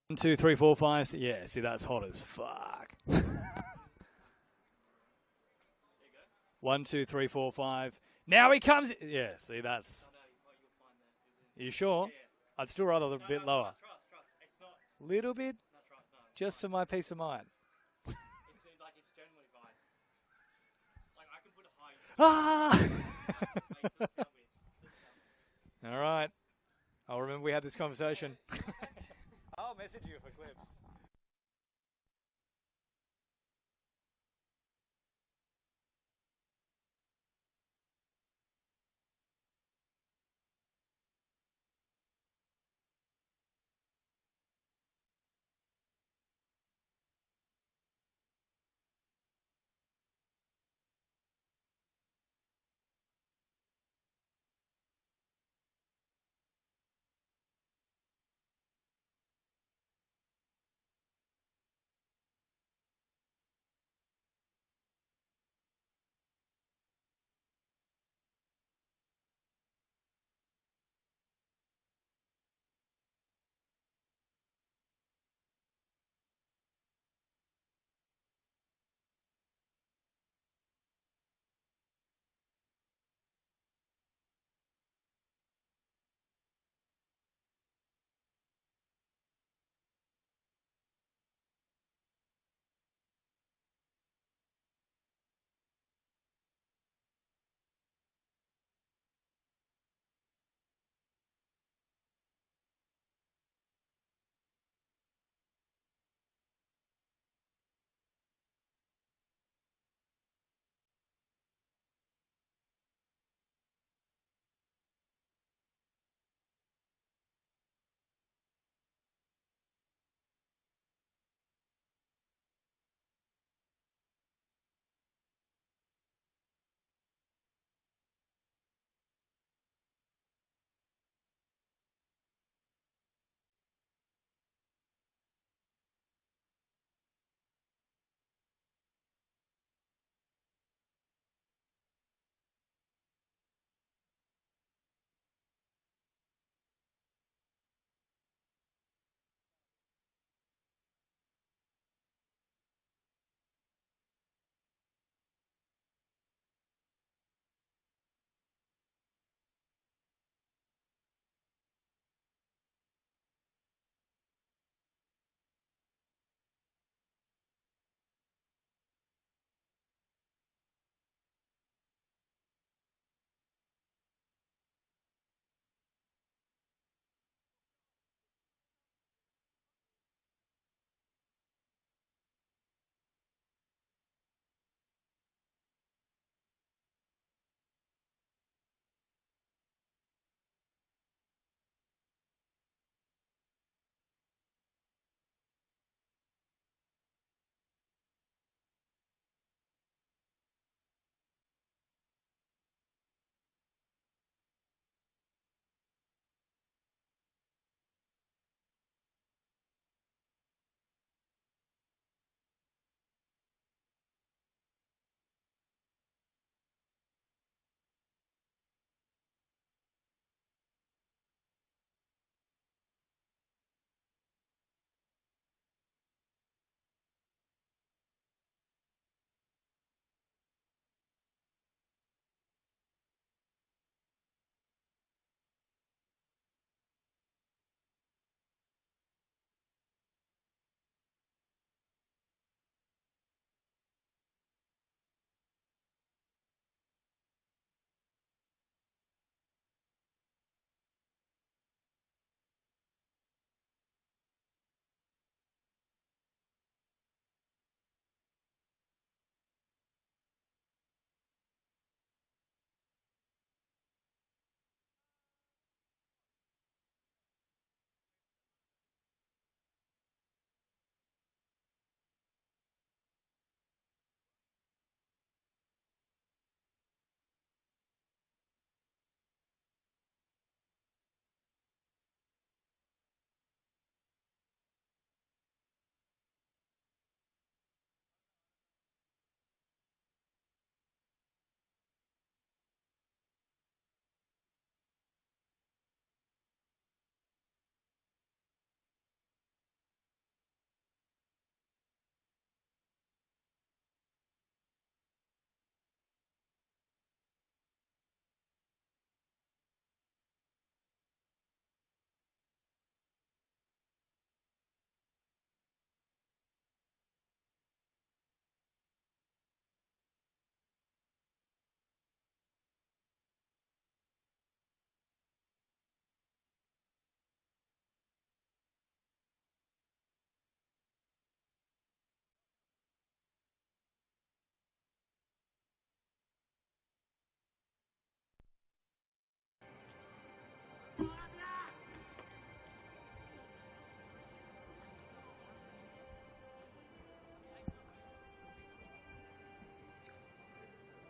1, 2, 3, 4, 5. Yeah, see, that's hot as fuck. 1, 2, 3, 4, 5. Now he comes. Yeah, see, that's. Are you sure? I'd still rather a bit lower. Little bit, just for my peace of mind. Ah! All right. I'll remember we had this conversation. I'll message you for clips.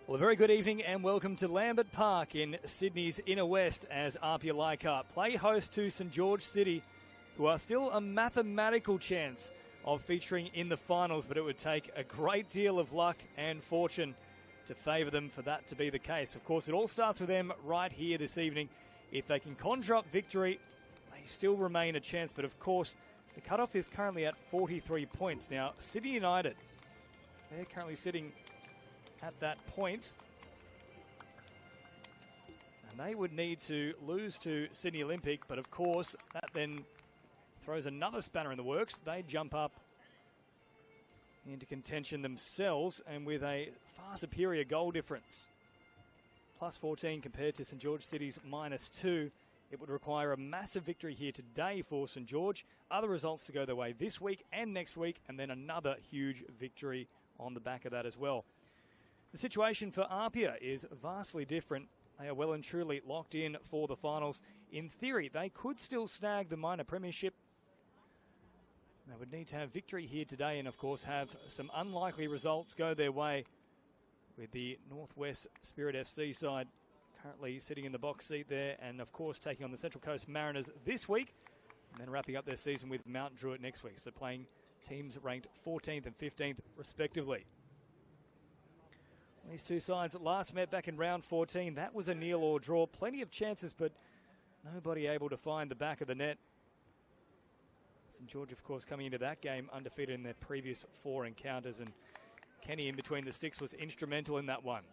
Well, a very good evening and welcome to Lambert Park in Sydney's inner west as APIA Leichhardt play host to St George City, who are still a mathematical chance of featuring in the finals, but it would take a great deal of luck and fortune to favour them for that to be the case. Of course, it all starts with them right here this evening. If they can conjure up victory, they still remain a chance, but of course, the cutoff is currently at 43 points. Now, Sydney United, they're currently sitting at that point, and they would need to lose to Sydney Olympic, but of course that then throws another spanner in the works. They jump up into contention themselves, and with a far superior goal difference, plus 14 compared to St George City's -2. It would require a massive victory here today for St George, other results to go their way this week and next week, and then another huge victory on the back of that as well. The situation for APIA is vastly different. They are well and truly locked in for the finals. In theory, they could still snag the minor premiership. They would need to have victory here today and, of course, have some unlikely results go their way, with the Northwest Spirit FC side currently sitting in the box seat there and, of course, taking on the Central Coast Mariners this week and then wrapping up their season with Mount Druitt next week. So playing teams ranked 14th and 15th, respectively. These two sides last met back in round 14. That was a nil or draw. Plenty of chances, but nobody able to find the back of the net. St George, of course, coming into that game undefeated in their previous 4 encounters, and Kenny in between the sticks was instrumental in that one.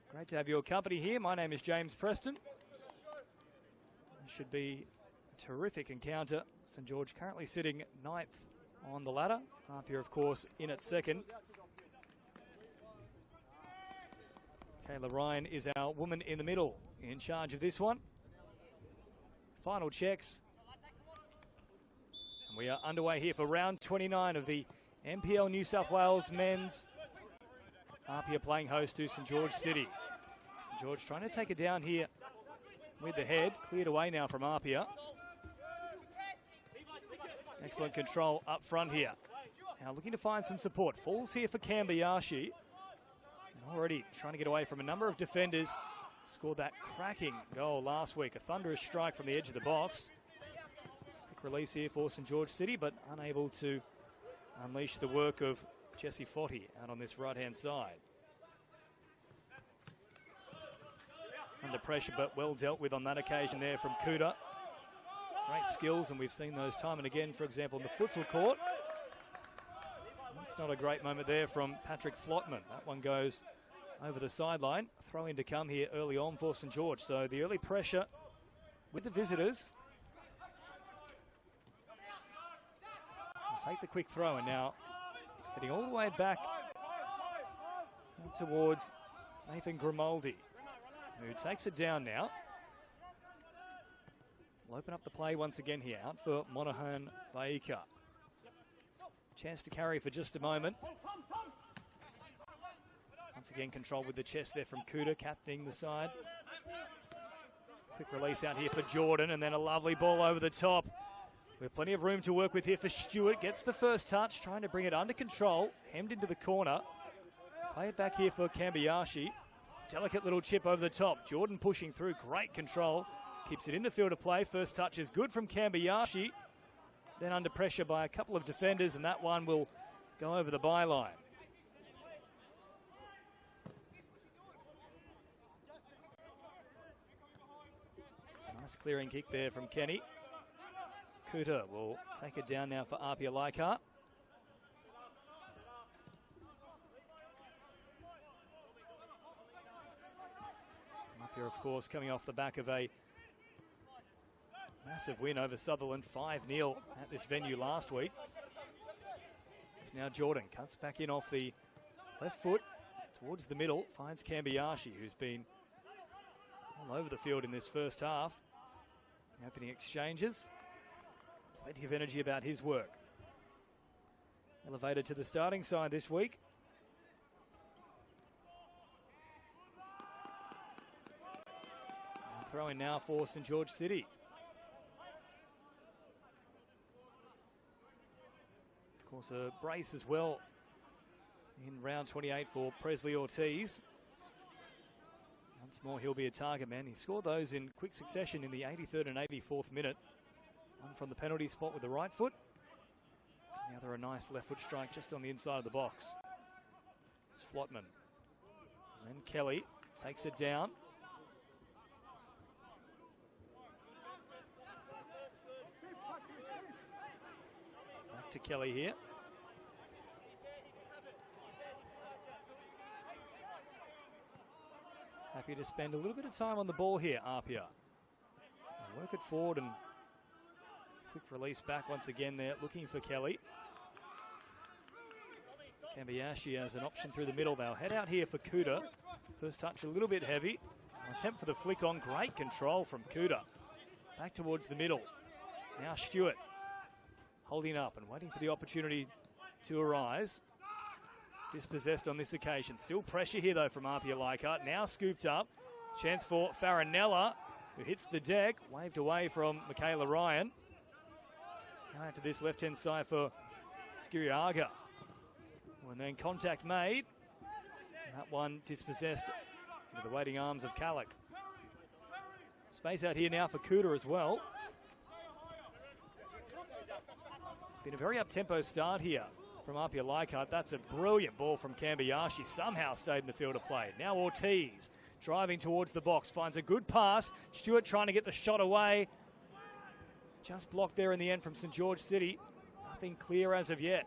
Great to have your company here. My name is James Preston. It should be a terrific encounter. St George currently sitting 9th on the ladder. APIA, of course, in at 2nd. Kayla Ryan is our woman in the middle in charge of this one. Final checks. And we are underway here for round 29 of the NPL New South Wales men's. APIA playing host to St George City. St George trying to take it down here with the head. Cleared away now from APIA. Excellent control up front here. Now looking to find some support. Falls here for Kambayashi. Already trying to get away from a number of defenders. Scored that cracking goal last week. A thunderous strike from the edge of the box. Quick release here for St George City, but unable to unleash the work of Jesse Fotty out on this right-hand side. Under pressure, but well dealt with on that occasion there from Kuda. Great skills, and we've seen those time and again, for example, in the futsal court. That's not a great moment there from Patrick Flotman. That one goes over the sideline. Throw in to come here early on for St George. So the early pressure with the visitors. We'll take the quick throw, and now heading all the way back towards Nathan Grimaldi, who takes it down now. We'll open up the play once again here. Out for Monaghan Baika. Chance to carry for just a moment. Once again, control with the chest there from Kuda, captaining the side. Quick release out here for Jordan, and then a lovely ball over the top. With plenty of room to work with here for Stewart. Gets the first touch, trying to bring it under control. Hemmed into the corner. Play it back here for Kambayashi. Delicate little chip over the top. Jordan pushing through, great control. Keeps it in the field of play. First touch is good from Kambayashi. Then under pressure by a couple of defenders, and that one will go over the byline. Nice clearing kick there from Kenny. Kuta will take it down now for APIA Leichhardt. APIA, of course, coming off the back of a massive win over Sutherland, 5-0 at this venue last week. It's now Jordan, cuts back in off the left foot towards the middle, finds Kambayashi, who's been all over the field in this first half. Opening exchanges, plenty of energy about his work. Elevated to the starting side this week. Throw in now for St George City. Of course, a brace as well in round 28 for Presley Ortiz. Once more, he'll be a target man. He scored those in quick succession in the 83rd and 84th minute. One from the penalty spot with the right foot. The other a nice left foot strike just on the inside of the box. It's Flotman. And then Kelly takes it down. Back to Kelly here. Happy to spend a little bit of time on the ball here, APIA. Work it forward and quick release back once again there, looking for Kelly. Kambayashi has an option through the middle. They'll head out here for Kuda. First touch a little bit heavy. Attempt for the flick on. Great control from Kuda. Back towards the middle. Now Stewart holding up and waiting for the opportunity to arise. Dispossessed on this occasion. Still pressure here though from APIA Leichhardt. Now scooped up. Chance for Farinella, who hits the deck. Waved away from Michaela Ryan. Now out to this left-hand side for Skiriaga. And then contact made. And that one dispossessed into the waiting arms of Kalik. Space out here now for Kuda as well. It's been a very up-tempo start here from APIA Leichhardt. That's a brilliant ball from Kambayashi. Somehow stayed in the field of play. Now Ortiz driving towards the box. Finds a good pass. Stewart trying to get the shot away. Just blocked there in the end from St. George City. Nothing clear as of yet.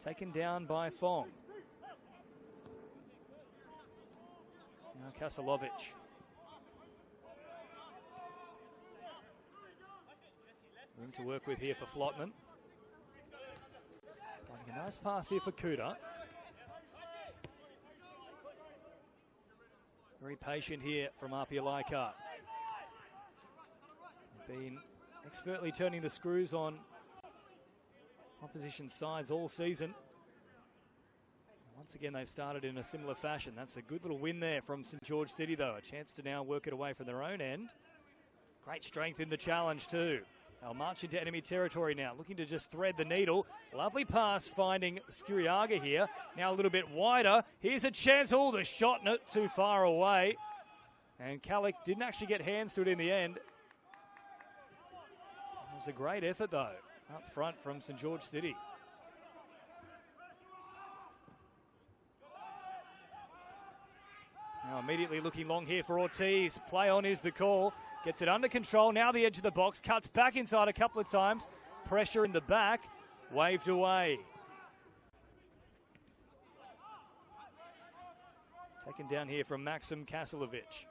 Taken down by Fong. Now Kasilovic. Room to work with here for Flotman. Finding a nice pass here for Kuda. Very patient here from APIA Leichhardt. Been expertly turning the screws on opposition sides all season. Once again, they've started in a similar fashion. That's a good little win there from St. George City, though. A chance to now work it away from their own end. Great strength in the challenge, too. They'll march into enemy territory now, looking to just thread the needle. Lovely pass finding Skiriaga here. Now a little bit wider. Here's a chance. Oh, the shot not too far away. And Kalik didn't actually get hands to it in the end. It was a great effort, though, up front from St. George City. Now immediately looking long here for Ortiz. Play on is the call. Gets it under control. Now the edge of the box. Cuts back inside a couple of times. Pressure in the back. Waved away. Taken down here from Maxim Kasilovic.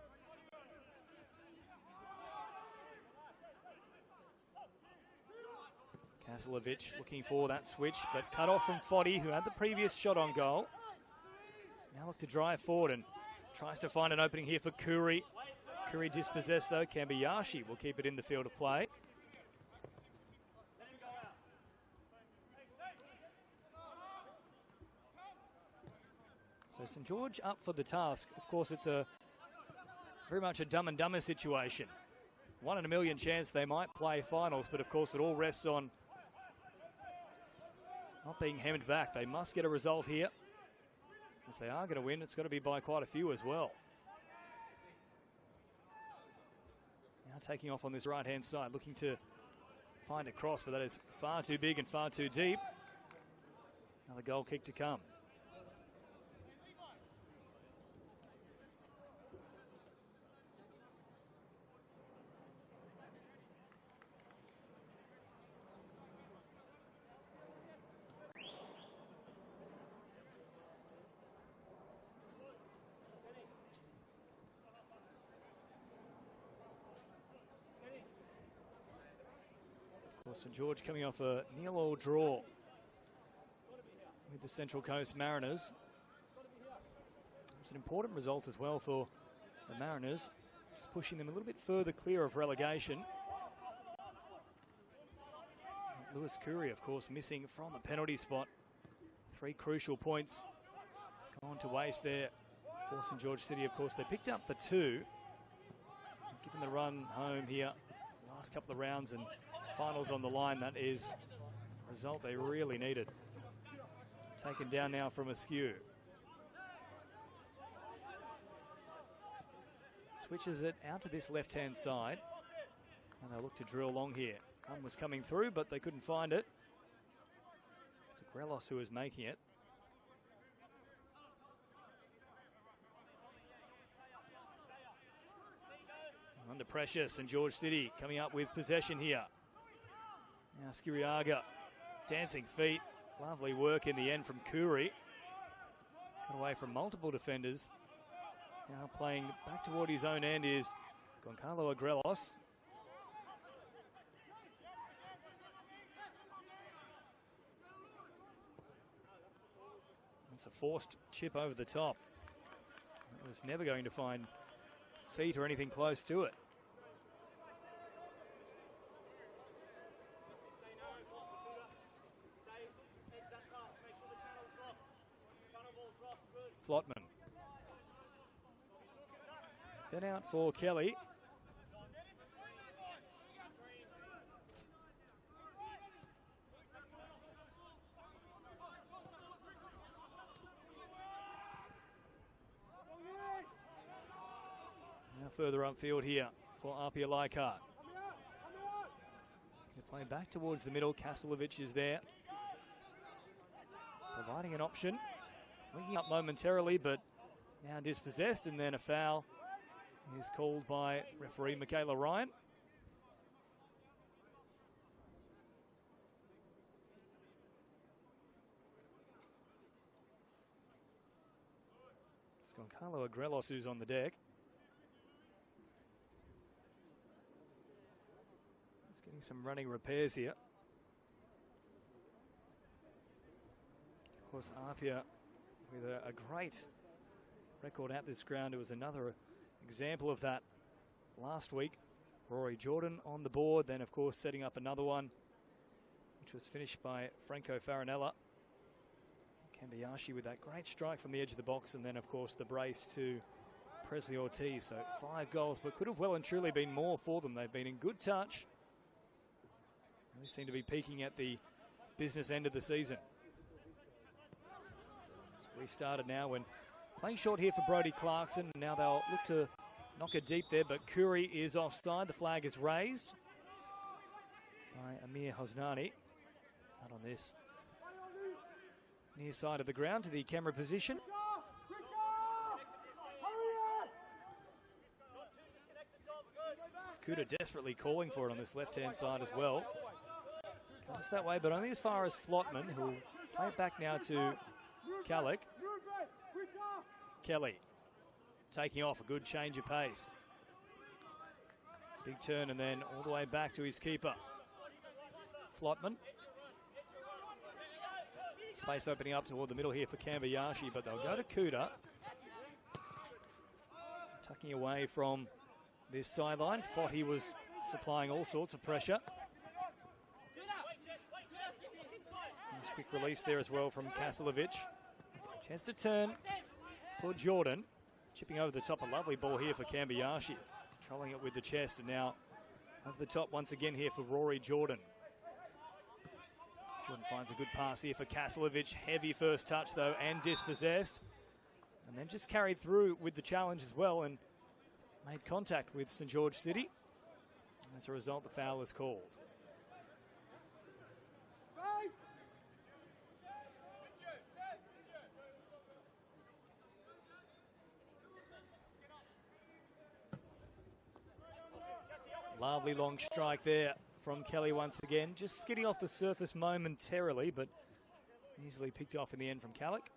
Kasilovic looking for that switch, but cut off from Foddy, who had the previous shot on goal. Now look to drive forward and tries to find an opening here for Kuri. Kuri dispossessed though. Kambayashi will keep it in the field of play. So St. George up for the task. Of course, it's a very much a dumb and dumber situation. 1 in a million chance they might play finals, but of course it all rests on not being hemmed back. They must get a result here. If they are going to win, it's got to be by quite a few as well. Now taking off on this right-hand side, looking to find a cross, but that is far too big and far too deep. Another goal kick to come. St. George coming off a 0-0 draw with the Central Coast Mariners. It's an important result as well for the Mariners. It's pushing them a little bit further clear of relegation. Lewis Curry, of course, missing from the penalty spot. 3 crucial points gone to waste there for St. George City. Of course, they picked up the 2. Given the run home here, last couple of rounds and finals on the line, that is a result they really needed. Taken down now from Askew. switches it out to this left-hand side. And they'll look to drill long here. One was coming through, but they couldn't find it. It's Grelos who is making it. Under pressure, St George City coming up with possession here. Now Skiriaga, dancing feet. Lovely work in the end from Kuri. Got away from multiple defenders. Now playing back toward his own end is Goncalo Agrelos. It's a forced chip over the top. It was never going to find feet or anything close to it. Flotman. Then out for Kelly. Now further upfield here for APIA Leichhardt. They play back towards the middle. Kaslovic is there, providing an option. Linking up momentarily, but now dispossessed, and then a foul is called by referee Michaela Ryan. It's Goncalo Agrelos who's on the deck. It's getting some running repairs here. Of course, APIA with a great record at this ground. It was another example of that last week. Rory Jordan on the board, then of course setting up another one, which was finished by Franco Farinella. Kambayashi with that great strike from the edge of the box, and then of course the brace to Presley Ortiz. So 5 goals, but could have well and truly been more for them. They've been in good touch. They seem to be peaking at the business end of the season. Restarted now when playing short here for Brodie Clarkson. Now they'll look to knock it deep there, but Kuri is offside. The flag is raised by Amir Hosnani. Out on this near side of the ground to the camera position. Kuda desperately calling for it on this left-hand side as well. Comes that way, but only as far as Flotman, who'll play it back now to Kallick. Kelly taking off, a good change of pace. Big turn and then all the way back to his keeper. Flotman. Space opening up toward the middle here for Kambayashi, but they'll go to Kuda. Tucking away from this sideline. Fotty was supplying all sorts of pressure. Nice quick release there as well from Kaslovic. Chance to turn for Jordan. Chipping over the top, a lovely ball here for Kambayashi. Trolling it with the chest, and now over the top once again here for Rory Jordan. Jordan finds a good pass here for Kaslovic. Heavy first touch though, and dispossessed. And then just carried through with the challenge as well, and made contact with St George City. As a result, the foul is called. Lovely long strike there from Kelly once again. Just skidding off the surface momentarily, but easily picked off in the end from Kallick.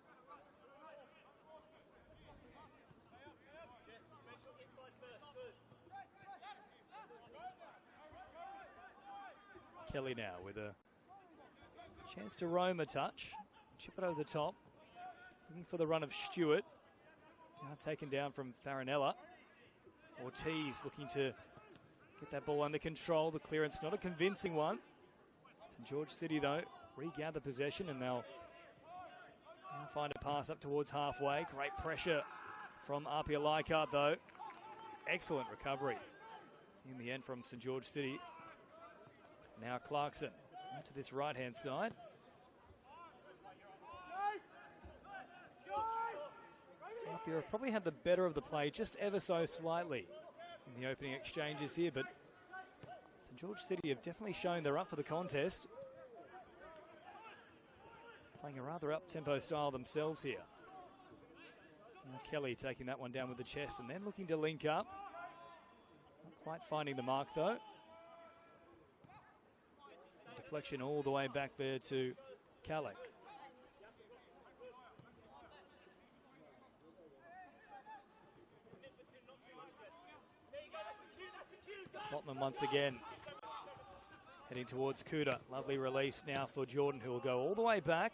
Kelly now with a chance to roam a touch. Chip it over the top. Looking for the run of Stewart. Now taken down from Farinella. Ortiz looking to get that ball under control. The clearance, not a convincing one. St George City, though, regather possession, and they'll now find a pass up towards halfway. Great pressure from APIA Leichhardt, though. Excellent recovery in the end from St George City. Now Clarkson to this right-hand side. APIA have probably had the better of the play just ever so slightly. in the opening exchanges here, but St George City have definitely shown they're up for the contest. Playing a rather up-tempo style themselves here. Now Kelly taking that one down with the chest and then looking to link up. Not quite finding the mark though. Deflection all the way back there to Kallick. Flotman once again heading towards Kuda. Lovely release now for Jordan, who will go all the way back.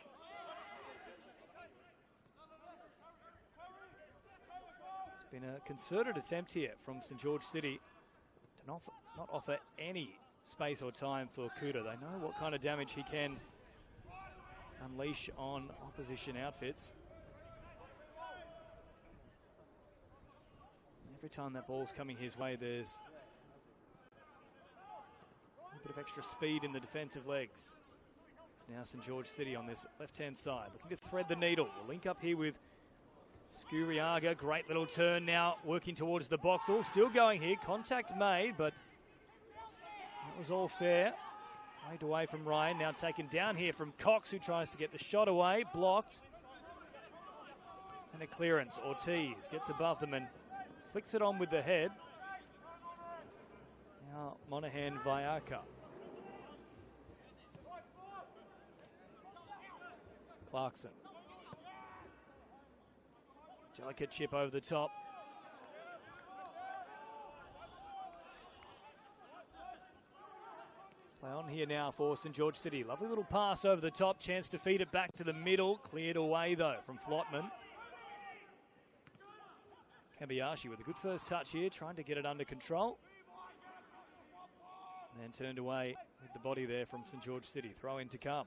It's been a concerted attempt here from St George City to not offer any space or time for Kuda. They know what kind of damage he can unleash on opposition outfits. Every time that ball's coming his way, there's a bit of extra speed in the defensive legs. It's now St George City on this left-hand side, looking to thread the needle. We'll link up here with Skuriaga. Great little turn now, working towards the box. All still going here. Contact made, but that was all fair. Waved away from Ryan. Now taken down here from Cox, who tries to get the shot away. Blocked. And a clearance. Ortiz gets above them and flicks it on with the head. Now Monahan Vayaka. Clarkson. Delicate chip over the top. Play on here now for St George City. Lovely little pass over the top. Chance to feed it back to the middle. Cleared away though from Flotman. Kambayashi with a good first touch here, trying to get it under control. And then turned away with the body there from St George City. Throw in to come.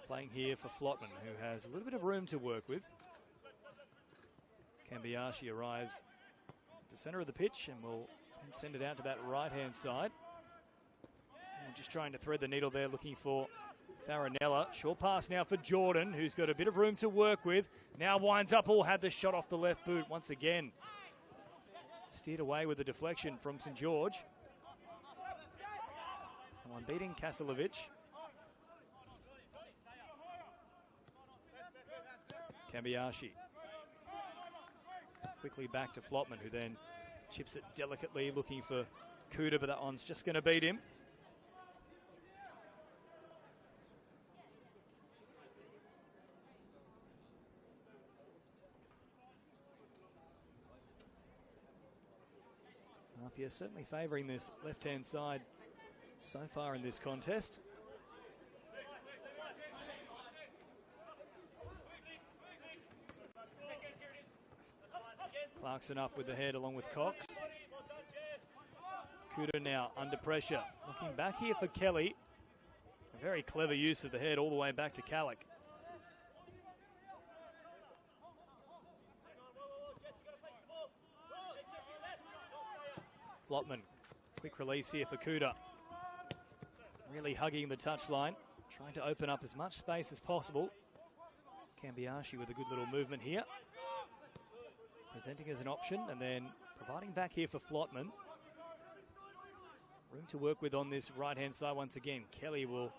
Playing here for Flotman, who has a little bit of room to work with. Kambayashi arrives at the centre of the pitch and will send it out to that right-hand side. And just trying to thread the needle there, looking for Farinella. Short pass now for Jordan, who's got a bit of room to work with. Now winds up, had the shot off the left boot once again. Steered away with the deflection from St George. One beating Kasilovic. Kambayashi. Quickly back to Flotman, who then chips it delicately, looking for Kuda, but that one's just going to beat him. APIA certainly favouring this left-hand side so far in this contest. Clarkson up with the head along with Cox. Kuda now under pressure. Looking back here for Kelly. A very clever use of the head all the way back to Kallick. Flotman, quick release here for Kuda. Really hugging the touchline, trying to open up as much space as possible. Kambayashi with a good little movement here. Presenting as an option and then providing back here for Flotman. Room to work with on this right-hand side once again. Kelly will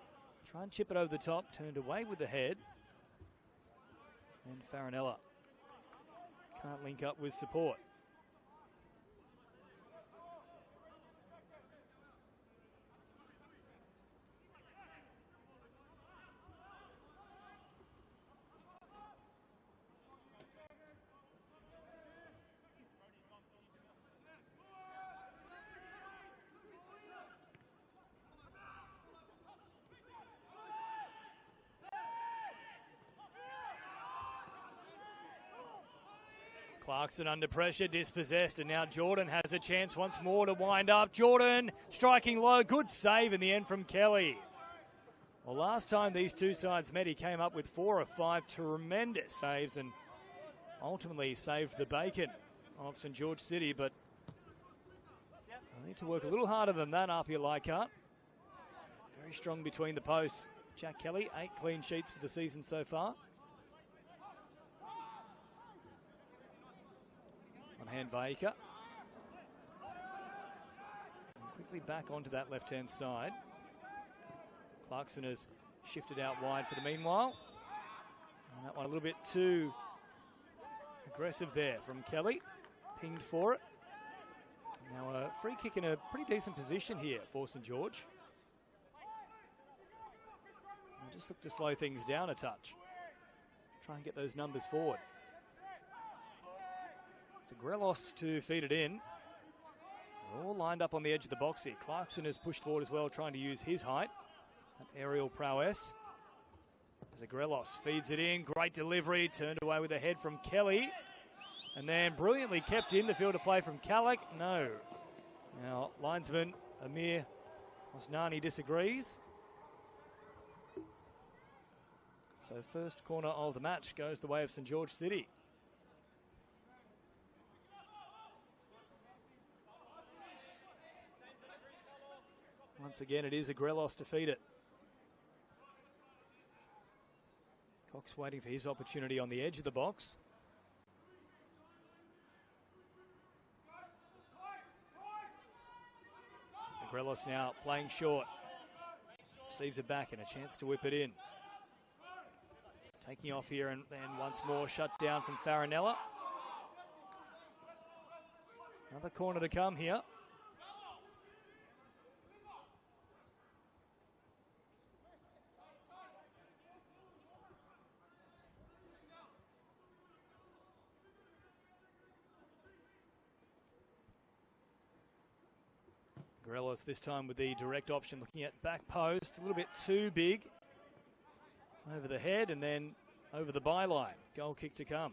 try and chip it over the top, turned away with the head. And Farinella can't link up with support. Clarkson under pressure, dispossessed, and now Jordan has a chance once more to wind up. Jordan striking low, good save in the end from Kelly. Well, last time these two sides met, he came up with 4 or 5 tremendous saves and ultimately saved the bacon of St George City, but I need to work a little harder than that, APIA Leichhardt. Very strong between the posts. Jack Kelly, 8 clean sheets for the season so far. On hand Vaika. Quickly back onto that left-hand side. Clarkson has shifted out wide for the meanwhile. And that one a little bit too aggressive there from Kelly. Pinged for it. Now a free kick in a pretty decent position here for St George. And just look to slow things down a touch. Try and get those numbers forward. It's a Grelos to feed it in. They're all lined up on the edge of the box here. Clarkson has pushed forward as well, trying to use his height. An aerial prowess. As Grelos feeds it in. Great delivery. Turned away with a head from Kelly. And then brilliantly kept in the field of play from Kalik. No. Now, linesman Amir Osnani disagrees. So first corner of the match goes the way of St George City. Once again, it is a Grelos to feed it. Cox waiting for his opportunity on the edge of the box. Grelos now playing short. Receives it back and a chance to whip it in. Taking off here and then once more shut down from Farinella. Another corner to come here. Grelos this time with the direct option, looking at back post, a little bit too big. Over the head and then over the byline. Goal kick to come.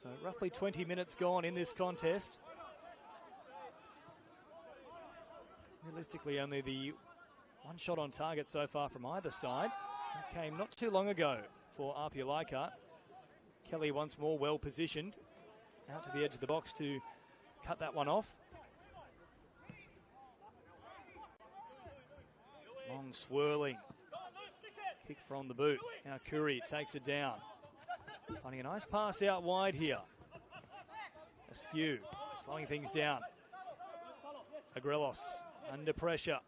So roughly 20 minutes gone in this contest. Realistically, only the one shot on target so far from either side. That came not too long ago for APIA Leichhardt. Kelly once more well positioned. Out to the edge of the box to cut that one off. Long swirling. Kick from the boot. Now Curry takes it down. Finding a nice pass out wide here. Askew, slowing things down. Agrelos under pressure.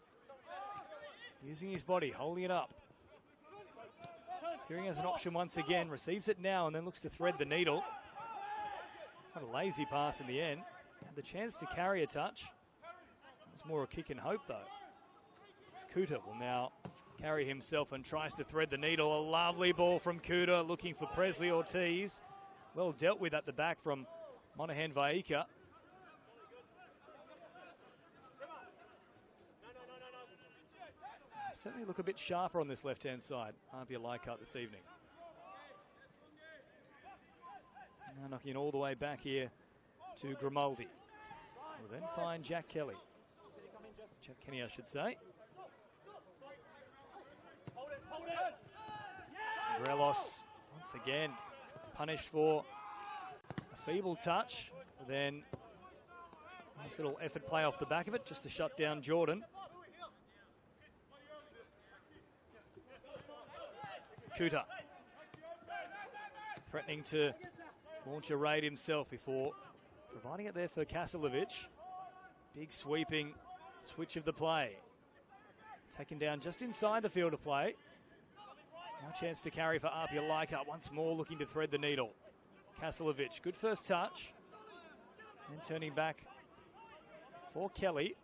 Using his body, holding it up. Appearing as an option once again. Receives it now and then looks to thread the needle. What a lazy pass in the end. Had the chance to carry a touch. It's more a kick and hope though. Kuta will now carry himself and tries to thread the needle. A lovely ball from Kuta looking for Presley Ortiz. Well dealt with at the back from Monahan Vaika. Certainly look a bit sharper on this left-hand side. APIA Leichhardt this evening. Now knocking it all the way back here to Grimaldi. We'll then find Jack Kelly. Jack Kenny, I should say. Grelos once again punished for a feeble touch. Then nice little effort play off the back of it just to shut down Jordan. Kuta threatening to launch a raid himself before providing it there for Kasilovic. Big sweeping switch of the play. Taken down just inside the field of play. Now chance to carry for APIA Leichhardt. Once more looking to thread the needle. Kasilovic, good first touch. And turning back for Kelly.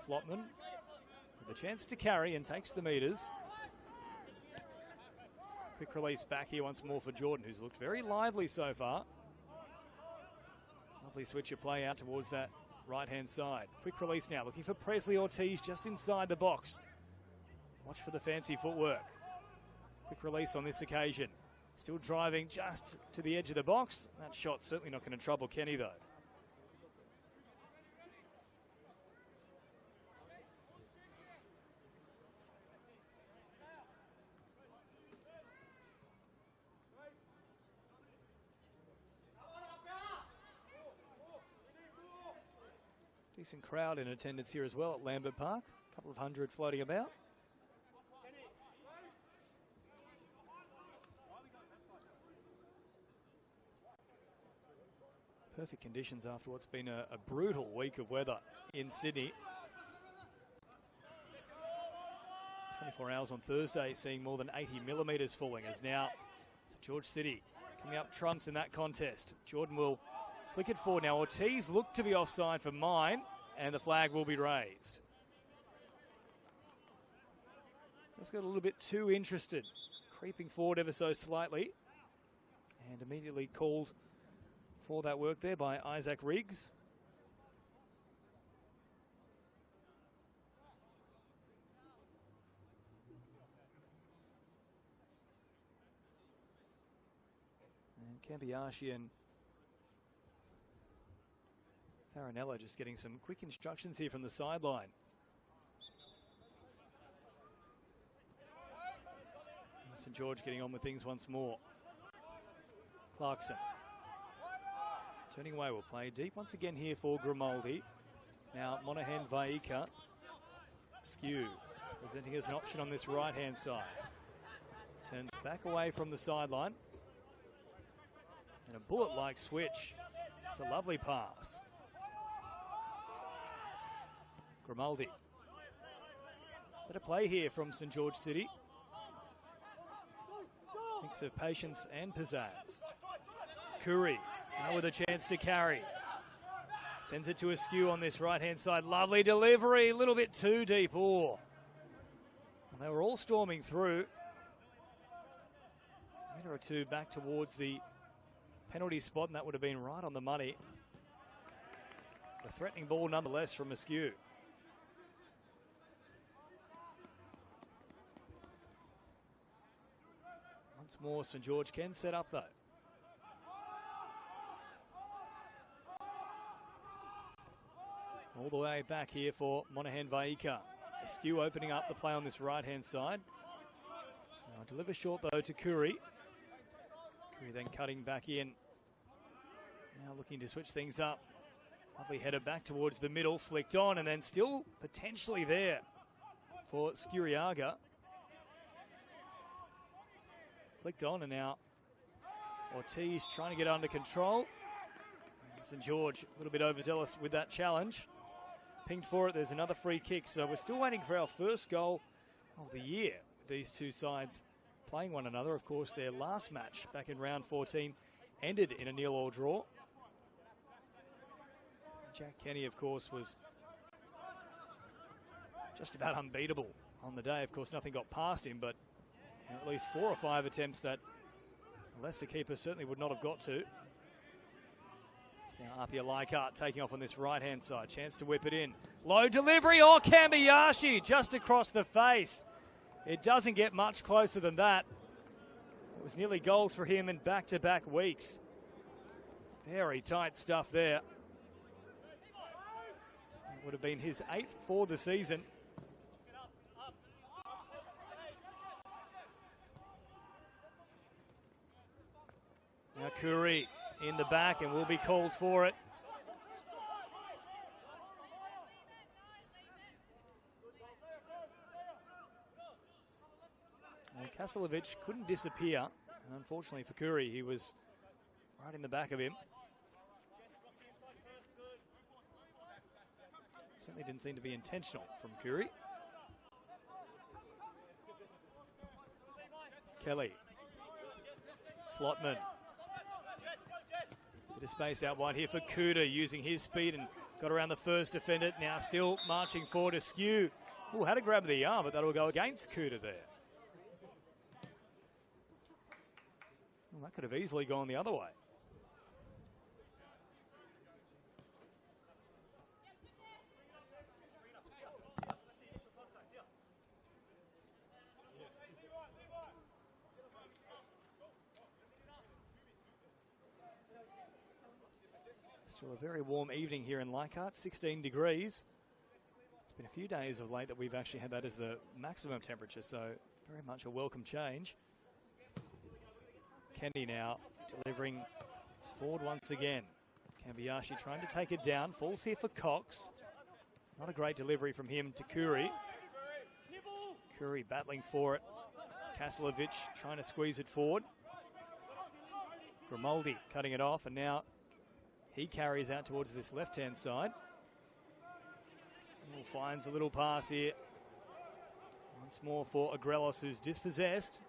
Flotman with a chance to carry and takes the meters. Quick release back here once more for Jordan, who's looked very lively so far. Lovely switch of play out towards that right-hand side. Quick release now, looking for Presley Ortiz just inside the box. Watch for the fancy footwork. Quick release on this occasion. Still driving just to the edge of the box. That shot's certainly not going to trouble Kenny though. Decent crowd in attendance here as well at Lambert Park. A couple of hundred floating about. Perfect conditions after what's been a brutal week of weather in Sydney. 24 hours on Thursday, seeing more than 80 millimetres falling, as now St George City coming up trumps in that contest. Jordan will flick it forward. Now Ortiz looked to be offside for mine, and the flag will be raised. Just got a little bit too interested, creeping forward ever so slightly, and immediately called for that work there by Isaac Riggs. And Cambiashi and Farinella just getting some quick instructions here from the sideline. St George getting on with things once more. Clarkson. Turning away, will play deep once again here for Grimaldi. Now Monaghan Vaika. Skew presenting as an option on this right-hand side. Turns back away from the sideline. And a bullet-like switch. It's a lovely pass. Grimaldi. Bit of play here from St George City. Mix of patience and pizzazz. Curry. Now with a chance to carry. Sends it to Askew on this right-hand side. Lovely delivery. A little bit too deep. Oh. And they were all storming through. A metre or two back towards the penalty spot, and that would have been right on the money. A threatening ball nonetheless from Askew. Once more, St George can set up though. All the way back here for Monaghan Vaika. Askew opening up the play on this right-hand side. Now deliver short though to Curry. Curry then cutting back in. Now looking to switch things up. Lovely header back towards the middle, flicked on, and then still potentially there for Skuriaga. Flicked on, and now Ortiz trying to get under control. And St George a little bit overzealous with that challenge. Pinged for it, there's another free kick. So we're still waiting for our first goal of the year. These two sides playing one another. Of course, their last match back in round 14 ended in a 0-0 draw. Jack Kenny, of course, was just about unbeatable on the day. Of course, nothing got past him, but at least 4 or 5 attempts that a lesser keeper certainly would not have got to. Now APIA Leichhardt taking off on this right-hand side. Chance to whip it in. Low delivery. Oh, Cambiashi just across the face. It doesn't get much closer than that. It was nearly goals for him in back-to-back weeks. Very tight stuff there. It would have been his 8th for the season. Now Curry in the back and will be called for it. And Kasalovic couldn't disappear. And unfortunately for Curry, he was right in the back of him. Certainly didn't seem to be intentional from Curry. Kelly. Flotman. Bit of space out wide here for Kuda, using his speed and got around the first defender. Now still marching forward to Skew. Oh, had a grab of the arm, but that'll go against Kuda there. Well, that could have easily gone the other way. Still a very warm evening here in Leichhardt, 16 degrees. It's been a few days of late that we've actually had that as the maximum temperature, so very much a welcome change. Kenny now delivering forward once again. Cambiashi trying to take it down, falls here for Cox. Not a great delivery from him to Curry. Curry battling for it. Kaslovic trying to squeeze it forward. Grimaldi cutting it off, and now he carries out towards this left-hand side. Finds a little pass here. Once more for Agrelos, who's dispossessed.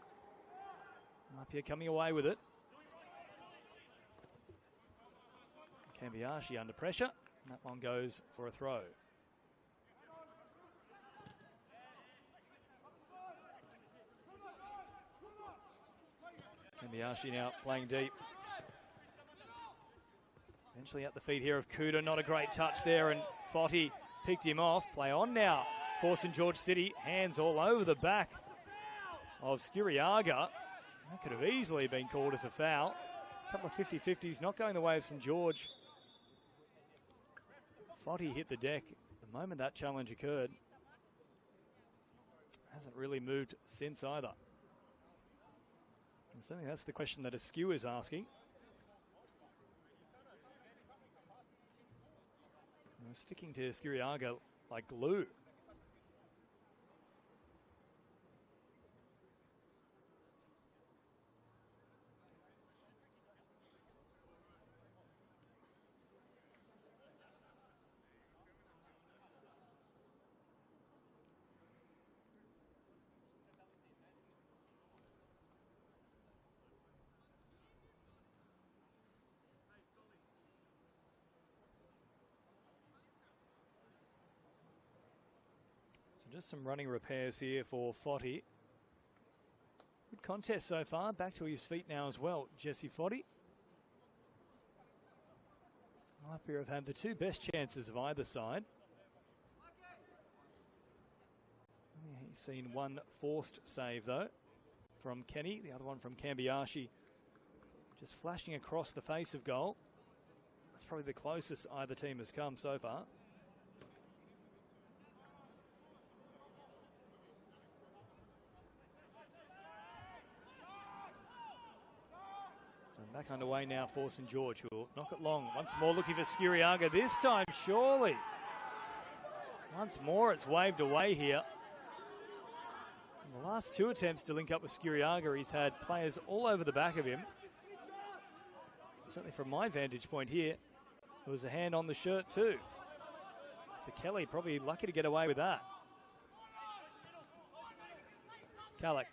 APIA coming away with it. Cambiashi under pressure, and that one goes for a throw. Cambiashi now playing deep. Eventually at the feet here of Kuda. Not a great touch there, and Foti picked him off. Play on now for St George City. Hands all over the back of Skiriaga. That could have easily been called as a foul. A couple of 50-50s not going the way of St George. Foti hit the deck the moment that challenge occurred. Hasn't really moved since either. And certainly that's the question that Askew is asking. We're sticking to Skiriaga like glue. Just some running repairs here for Foti. Good contest so far. Back to his feet now as well, Jesse Foti. APIA have had the two best chances of either side. He's seen one forced save though from Kenny, the other one from Cambiashi. Just flashing across the face of goal. That's probably the closest either team has come so far. Back underway now for St George, who will knock it long. Once more looking for Skiriaga. This time, surely. Once more, it's waved away here. In the last two attempts to link up with Skiriaga, he's had players all over the back of him. Certainly from my vantage point here, there was a hand on the shirt too. So Kelly probably lucky to get away with that. Kallick.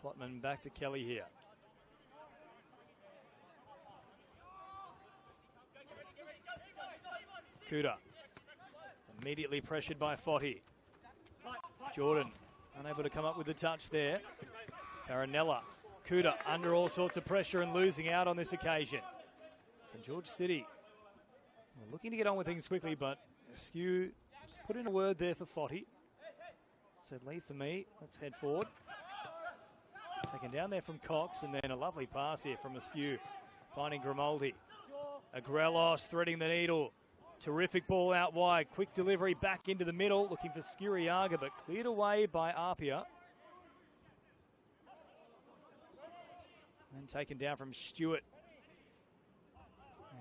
Flotman back to Kelly here. Kuda. Immediately pressured by Foti. Jordan unable to come up with the touch there. Carinella. Kuda under all sorts of pressure and losing out on this occasion. St George City looking to get on with things quickly, but Askew just put in a word there for Foti. Said, leave for me. Let's head forward. Taken down there from Cox, and then a lovely pass here from Askew, finding Grimaldi. Agrelos threading the needle. Terrific ball out wide. Quick delivery back into the middle, looking for Skiriaga, but cleared away by APIA. And taken down from Stewart.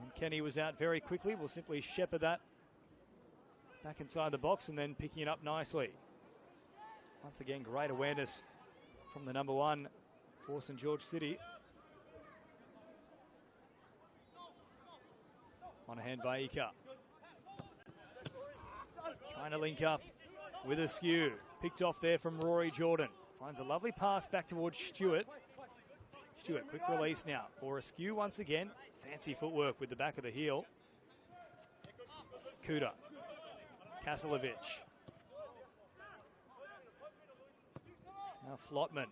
And Kenny was out very quickly. We'll simply shepherd that back inside the box and then picking it up nicely. Once again, great awareness from the number one for St George City. On a hand by Ika. Trying to link up with Askew. Picked off there from Rory Jordan. Finds a lovely pass back towards Stewart. Stewart, quick release now for Askew once again. Fancy footwork with the back of the heel. Kuda. Kaslovic. Now Flotman.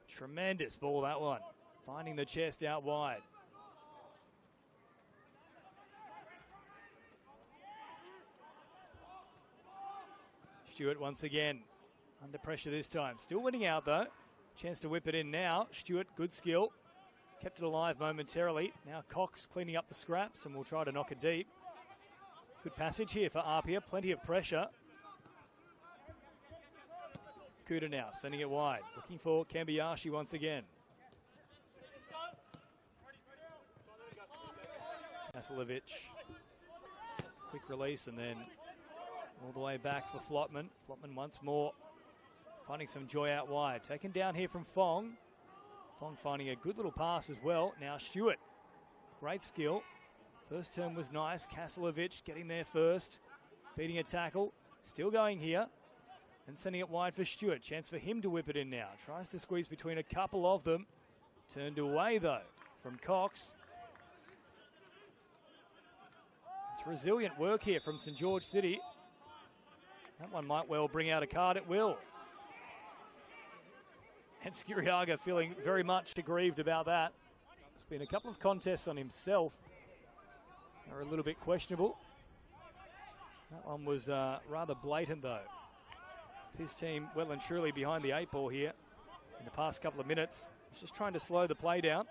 Tremendous ball, that one. Finding the chest out wide. Stewart once again. Under pressure this time. Still winning out though. Chance to whip it in now. Stewart, good skill. Kept it alive momentarily. Now Cox cleaning up the scraps and will try to knock it deep. Good passage here for APIA. Plenty of pressure. Kuda now, sending it wide. Looking for Cambiashi once again. Kaslovic. Quick release and then all the way back for Flotman. Flotman once more finding some joy out wide. Taken down here from Fong. Fong finding a good little pass as well. Now Stewart. Great skill. First turn was nice. Kaslovic getting there first. Beating a tackle. Still going here. And sending it wide for Stewart. Chance for him to whip it in now. Tries to squeeze between a couple of them. Turned away though from Cox. It's resilient work here from St George City. That one might well bring out a card. It will. And Skiriaga feeling very much aggrieved about that. There's been a couple of contests on himself. They're a little bit questionable. That one was rather blatant though. His team well and truly behind the 8-ball here in the past couple of minutes. He's just trying to slow the play down.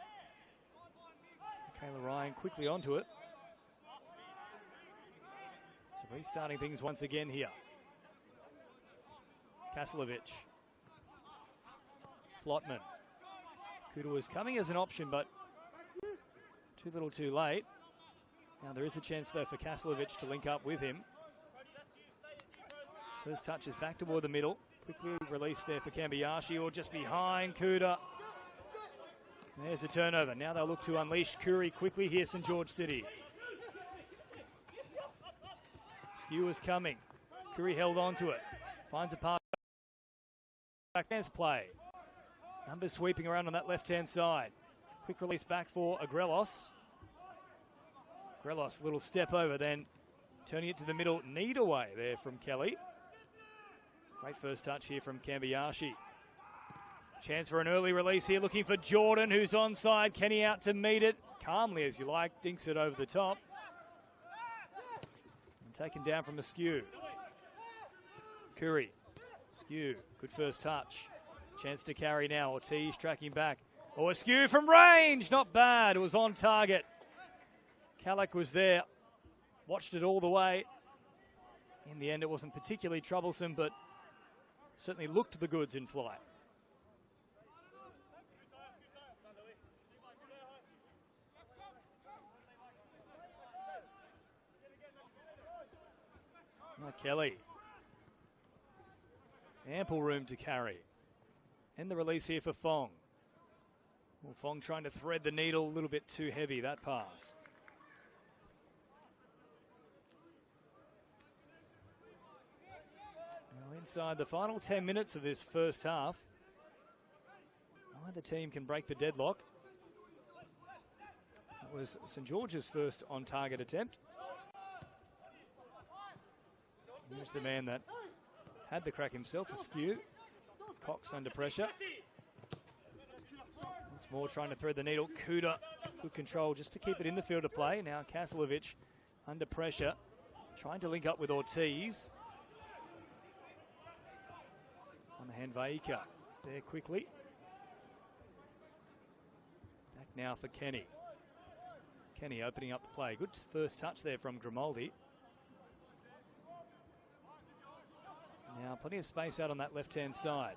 Kayla Ryan quickly onto it. So restarting things once again here. Kaslovic. Flotman. Kuda was coming as an option, but too little too late. Now there is a chance though for Kaslovic to link up with him. First touch is back toward the middle. Quickly released there for Kambayashi, or just behind Kuda. There's a turnover. Now they'll look to unleash Curry quickly here, St George City. Skewer's coming. Curry held on to it. Finds a pass. Backhands play. Numbers sweeping around on that left-hand side. Quick release back for Agrelos. Agrelos, little step over, then turning it to the middle. Need away there from Kelly. Great first touch here from Kambayashi. Chance for an early release here, looking for Jordan, who's onside. Kenny out to meet it. Calmly, as you like, dinks it over the top. And taken down from Askew. Curry. Askew, good first touch. Chance to carry now. Ortiz tracking back. Oh, Askew from range. Not bad. It was on target. Calic was there. Watched it all the way. In the end, it wasn't particularly troublesome, but certainly looked the goods in flight. Now Kelly. Ample room to carry. And the release here for Fong. Well, Fong trying to thread the needle, a little bit too heavy, that pass. Now inside the final 10 minutes of this first half, either team can break the deadlock. That was St George's first on-target attempt. Here's the man that had the crack himself, Askew. Cox under pressure. Once more trying to thread the needle. Kuda, good control just to keep it in the field of play. Now Kaslovic under pressure, trying to link up with Ortiz. On the hand, Vaika there quickly. Back now for Kenny. Kenny opening up the play. Good first touch there from Grimaldi. Now plenty of space out on that left-hand side.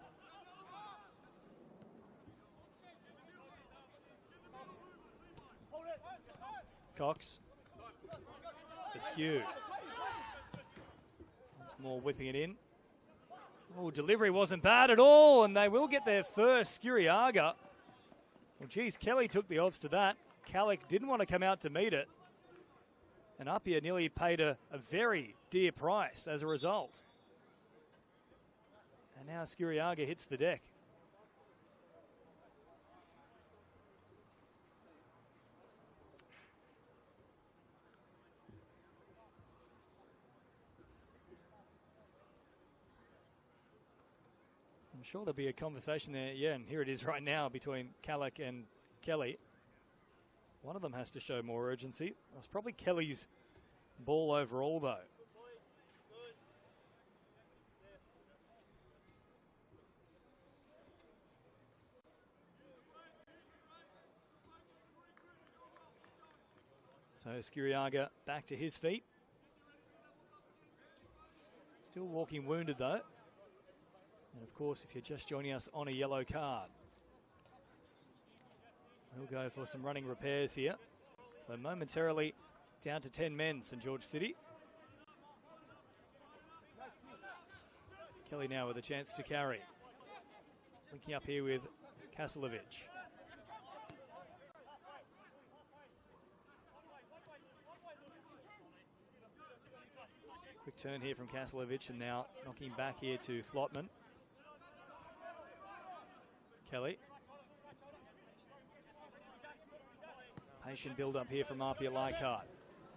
Cox. Askew. Once more whipping it in. Oh, delivery wasn't bad at all, and they will get their first. Skiriaga. Well, geez, Kelly took the odds to that. Calic didn't want to come out to meet it. And APIA nearly paid a very dear price as a result. And now Skiriaga hits the deck. I'm sure there'll be a conversation there. Yeah, and here it is right now between Calic and Kelly. One of them has to show more urgency. It was probably Kelly's ball overall, though. So Skiriaga back to his feet. Still walking wounded though. And of course, if you're just joining us on a yellow card, we'll go for some running repairs here. So momentarily down to 10 men, St George City. Kelly now with a chance to carry. Linking up here with Kaslovic. Quick turn here from Kaslovic, and now knocking back here to Flotman. Kelly. Patient build up here from APIA Leichhardt.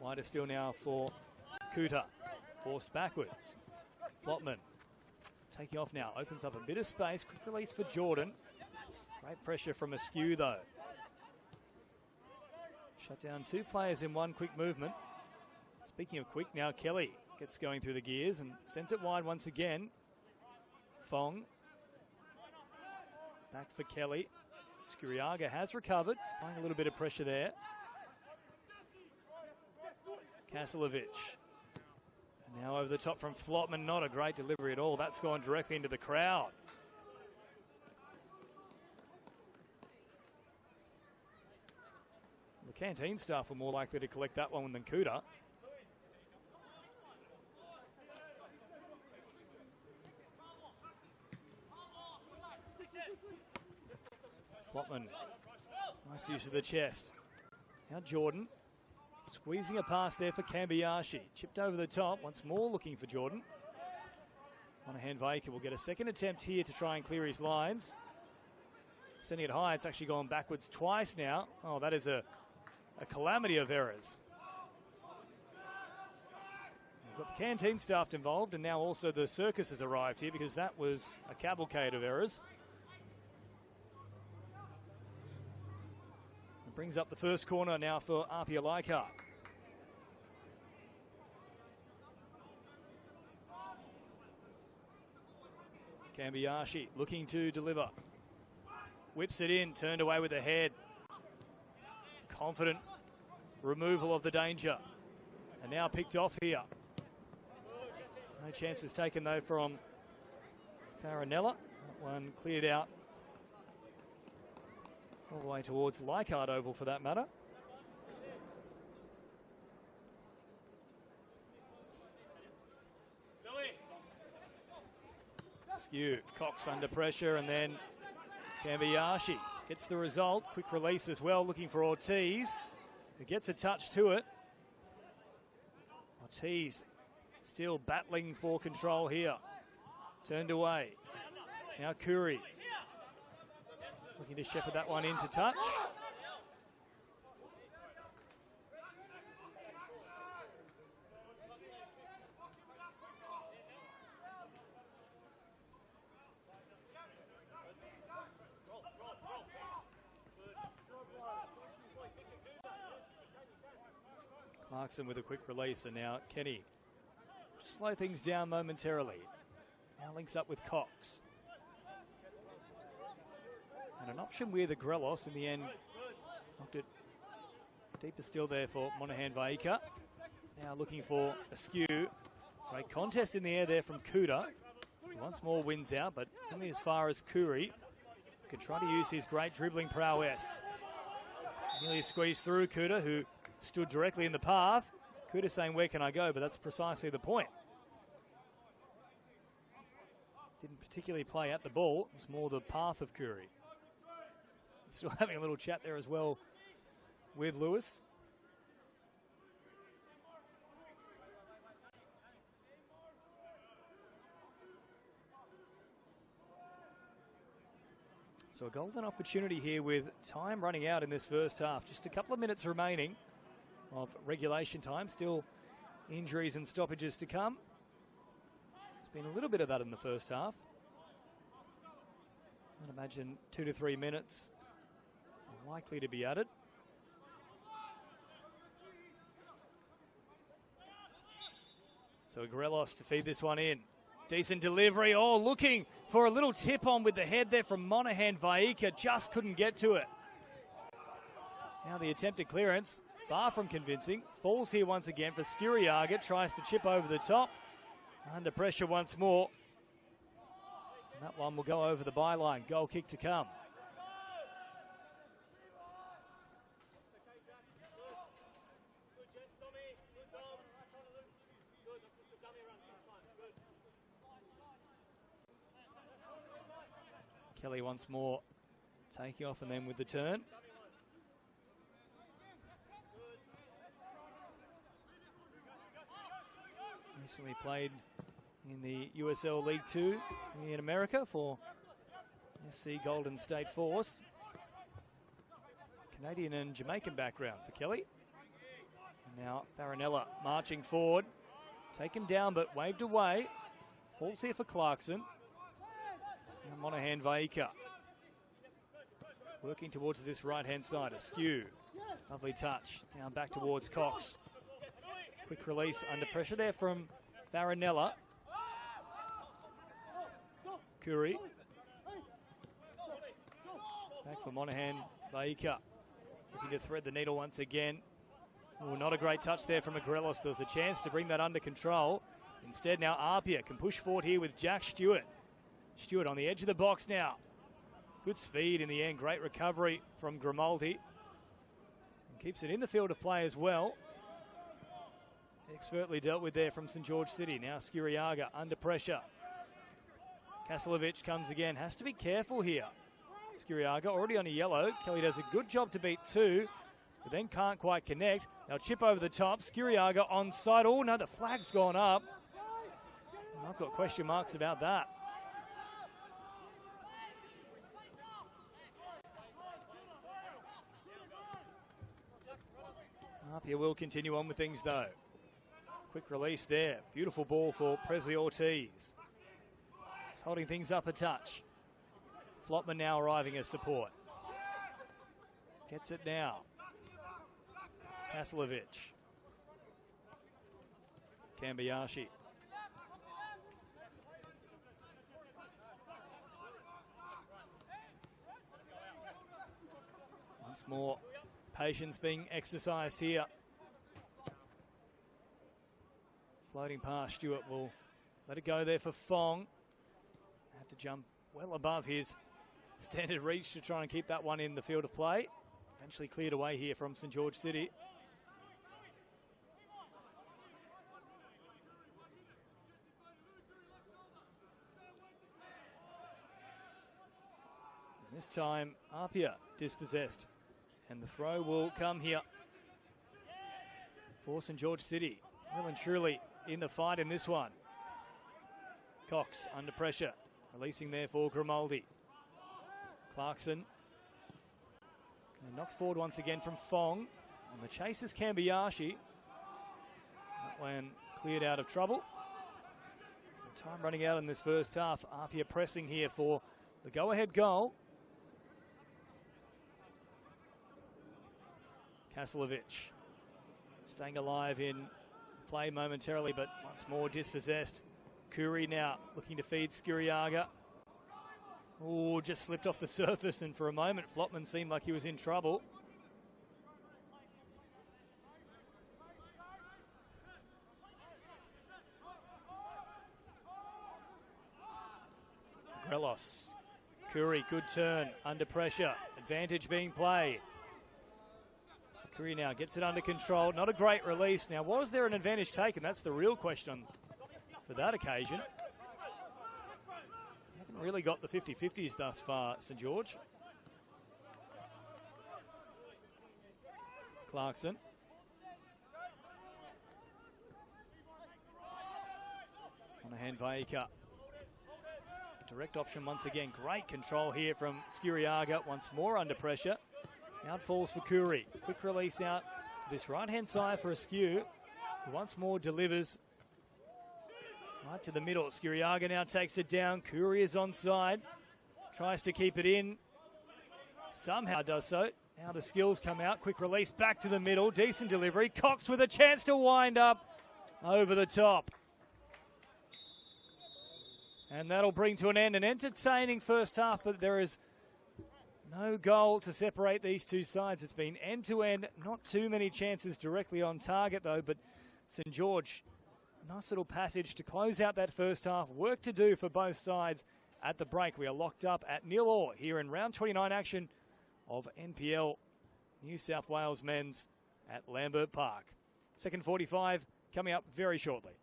Wider still now for Kuta. Forced backwards. Flotman taking off now. Opens up a bit of space. Quick release for Jordan. Great pressure from Askew though. Shut down two players in one quick movement. Speaking of quick, now Kelly gets going through the gears and sends it wide once again. Fong. Back for Kelly. Skuriaga has recovered. Applying a little bit of pressure there. Kaslovic. And now over the top from Flotman. Not a great delivery at all. That's gone directly into the crowd. The canteen staff were more likely to collect that one than Kuta. Flotman, nice use of the chest. Now Jordan, squeezing a pass there for Kambayashi. Chipped over the top, once more looking for Jordan. Monahan Vaika will get a second attempt here to try and clear his lines. Sending it high, it's actually gone backwards twice now. Oh, that is a calamity of errors. We've got the canteen staff involved, and now also the circus has arrived here because that was a cavalcade of errors. Brings up the first corner now for APIA Leichhardt. Kambayashi looking to deliver. Whips it in, turned away with the head. Confident removal of the danger. And now picked off here. No chances taken though from Farinella. That one cleared out all the way towards Leichhardt Oval for that matter. Skew, Cox under pressure, and then Kambayashi gets the result. Quick release as well, looking for Ortiz, who gets a touch to it. Ortiz still battling for control here. Turned away. Now Curry. Looking to shepherd that one into touch. Clarkson with a quick release, and now Kenny. Just slow things down momentarily. Now links up with Cox. And an option with Agrelos in the end. Knocked it deeper still there for Monahan Vaika. Now looking for Askew. Great contest in the air there from Kuta. Once more wins out, but only as far as Kuri. Could try to use his great dribbling prowess. Nearly squeezed through Kuta, who stood directly in the path. Kuta saying, where can I go? But that's precisely the point. Didn't particularly play at the ball. It was more the path of Kuri. Still having a little chat there as well with Lewis. So a golden opportunity here with time running out in this first half. Just a couple of minutes remaining of regulation time. Still injuries and stoppages to come. There's been a little bit of that in the first half. I'd imagine 2 to 3 minutes likely to be added. So Grelos to feed this one in. Decent delivery. Oh, looking for a little tip on with the head there from Monahan Vaika. Just couldn't get to it. Now the attempted clearance, far from convincing. Falls here once again for Skuriaga. Tries to chip over the top. Under pressure once more. And that one will go over the byline. Goal kick to come. Kelly once more taking off and then with the turn. Recently played in the USL League 2 in America for SC Golden State Force. Canadian and Jamaican background for Kelly. And now Farinella marching forward. Taken down but waved away. Falls here for Clarkson. And Monahan Vaika. Working towards this right-hand side. Askew. Lovely touch. Now back towards Cox. Quick release under pressure there from Farinella. Curry. Back for Monahan Vaika. Looking to thread the needle once again. Oh, not a great touch there from Agrelos. There was a chance to bring that under control. Instead now APIA can push forward here with Jack Stewart. Stewart on the edge of the box now. Good speed in the end. Great recovery from Grimaldi. And keeps it in the field of play as well. Expertly dealt with there from St George City. Now Skiriaga under pressure. Kaslovic comes again. Has to be careful here. Skiriaga already on a yellow. Kelly does a good job to beat two, but then can't quite connect. Now chip over the top. Skiriaga onside. Oh no, the flag's gone up. I've got question marks about that. Apia will continue on with things though. Quick release there. Beautiful ball for Presley Ortiz. He's holding things up a touch. Flopman now arriving as support. Gets it now. Kaslovic. Kambayashi. Once more, patience being exercised here. Floating past, Stewart will let it go there for Fong. Had to jump well above his standard reach to try and keep that one in the field of play. Eventually cleared away here from St George City. And this time, Apia dispossessed. And the throw will come here for St George City. Well and truly in the fight in this one. Cox under pressure. Releasing there for Grimaldi. Clarkson. And knocked forward once again from Fong. And the chase is Kambayashi. That one cleared out of trouble. The time running out in this first half. Apia pressing here for the go-ahead goal. Kaslovic staying alive in play momentarily, but once more dispossessed. Curry now looking to feed Skiriaga. Oh, just slipped off the surface, and for a moment Flopman seemed like he was in trouble. Grelos. Curry, good turn, under pressure. Advantage being played. Curry now gets it under control. Not a great release. Now, was there an advantage taken? That's the real question for that occasion. Haven't really got the 50-50s thus far, St George. Clarkson. Monahan Vaika. Direct option once again. Great control here from Skiriaga. Once more under pressure. Out falls for Curry. Quick release out this right-hand side for Askew. Once more delivers right to the middle. Skiriaga now takes it down. Curry is onside. Tries to keep it in. Somehow does so. Now the skills come out. Quick release back to the middle. Decent delivery. Cox with a chance to wind up over the top. And that'll bring to an end an entertaining first half, but there is no goal to separate these two sides. It's been end-to-end. Not too many chances directly on target, though, but St George, nice little passage to close out that first half. Work to do for both sides at the break. We are locked up at 0-0 here in round 29 action of NPL New South Wales men's at Lambert Park. Second 45 coming up very shortly.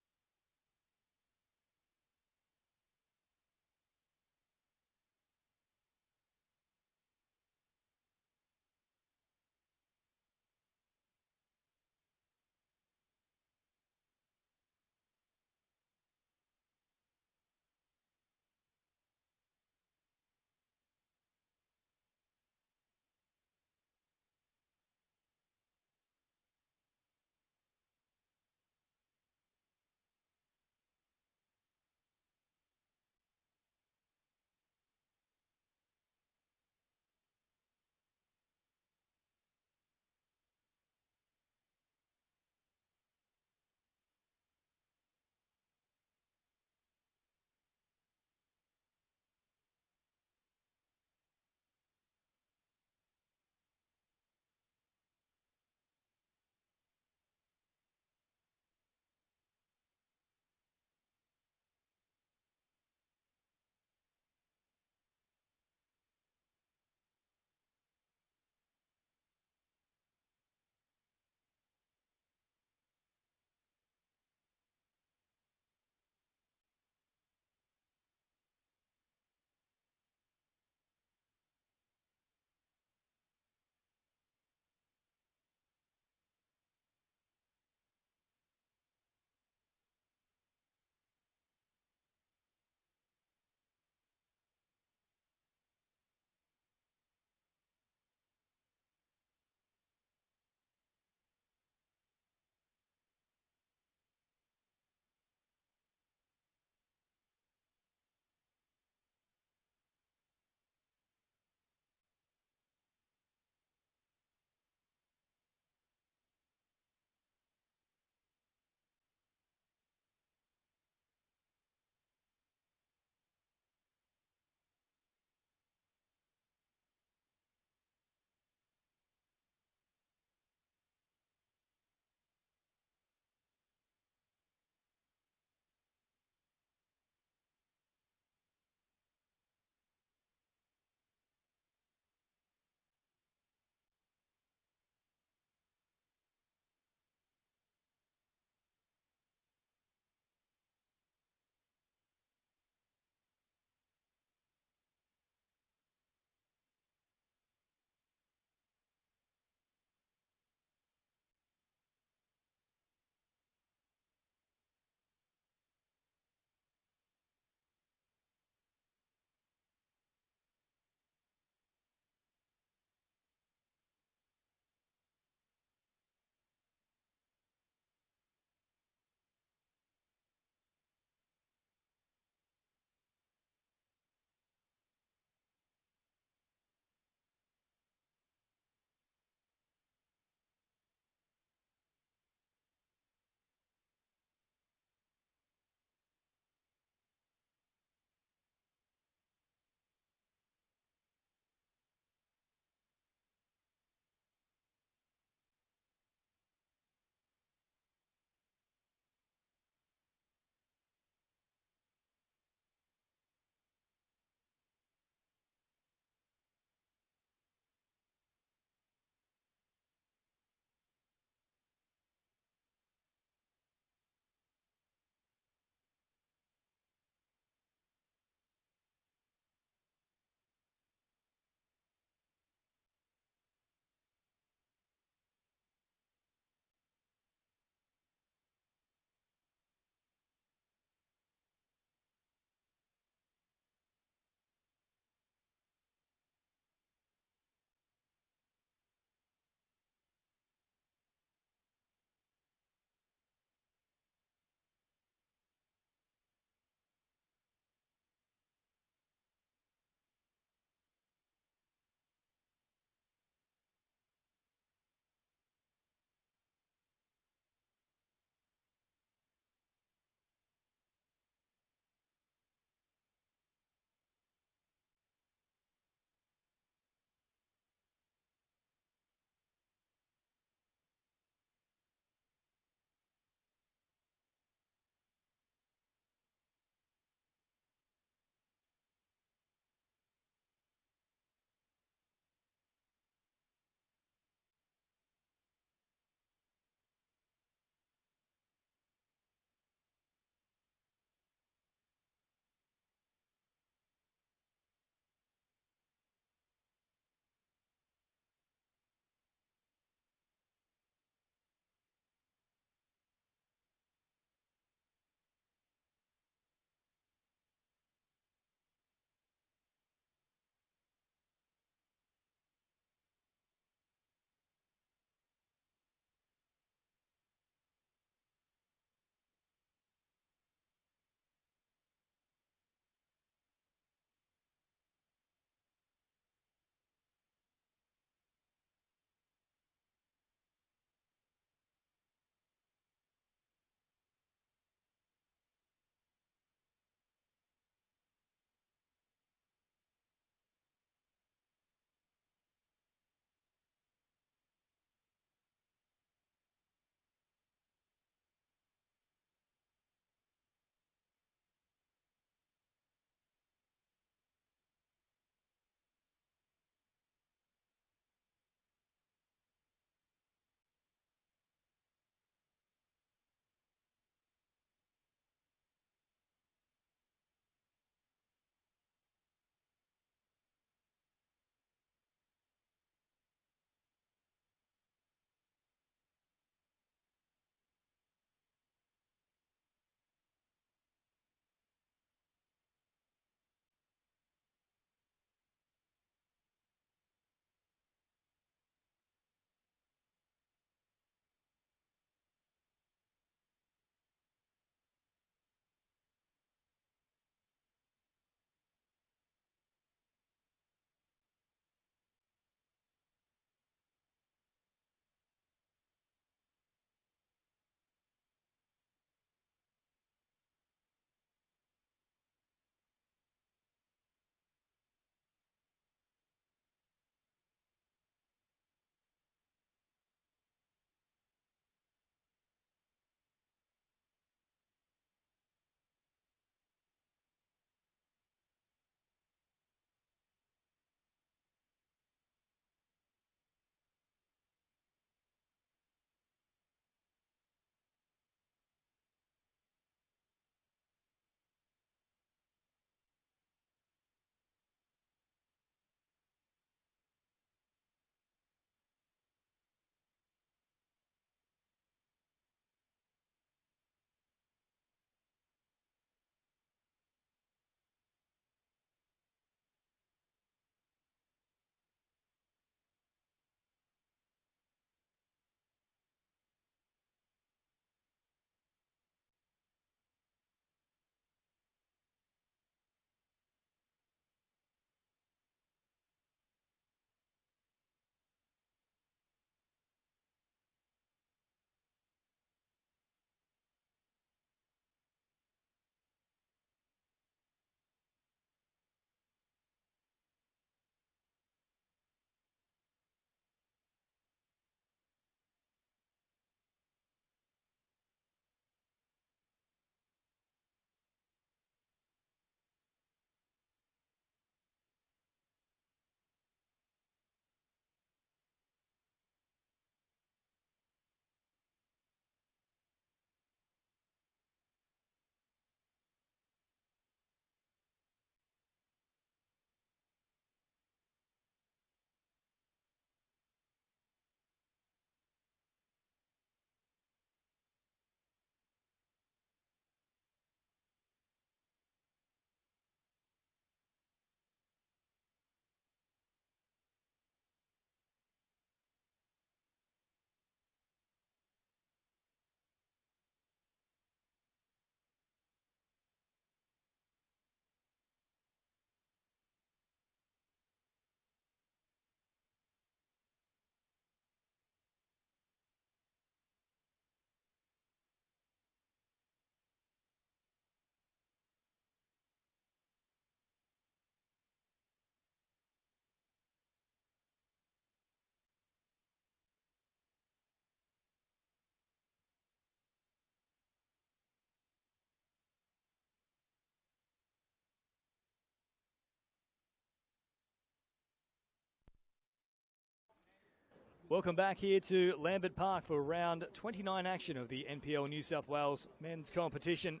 Welcome back here to Lambert Park for round 29 action of the NPL New South Wales men's competition.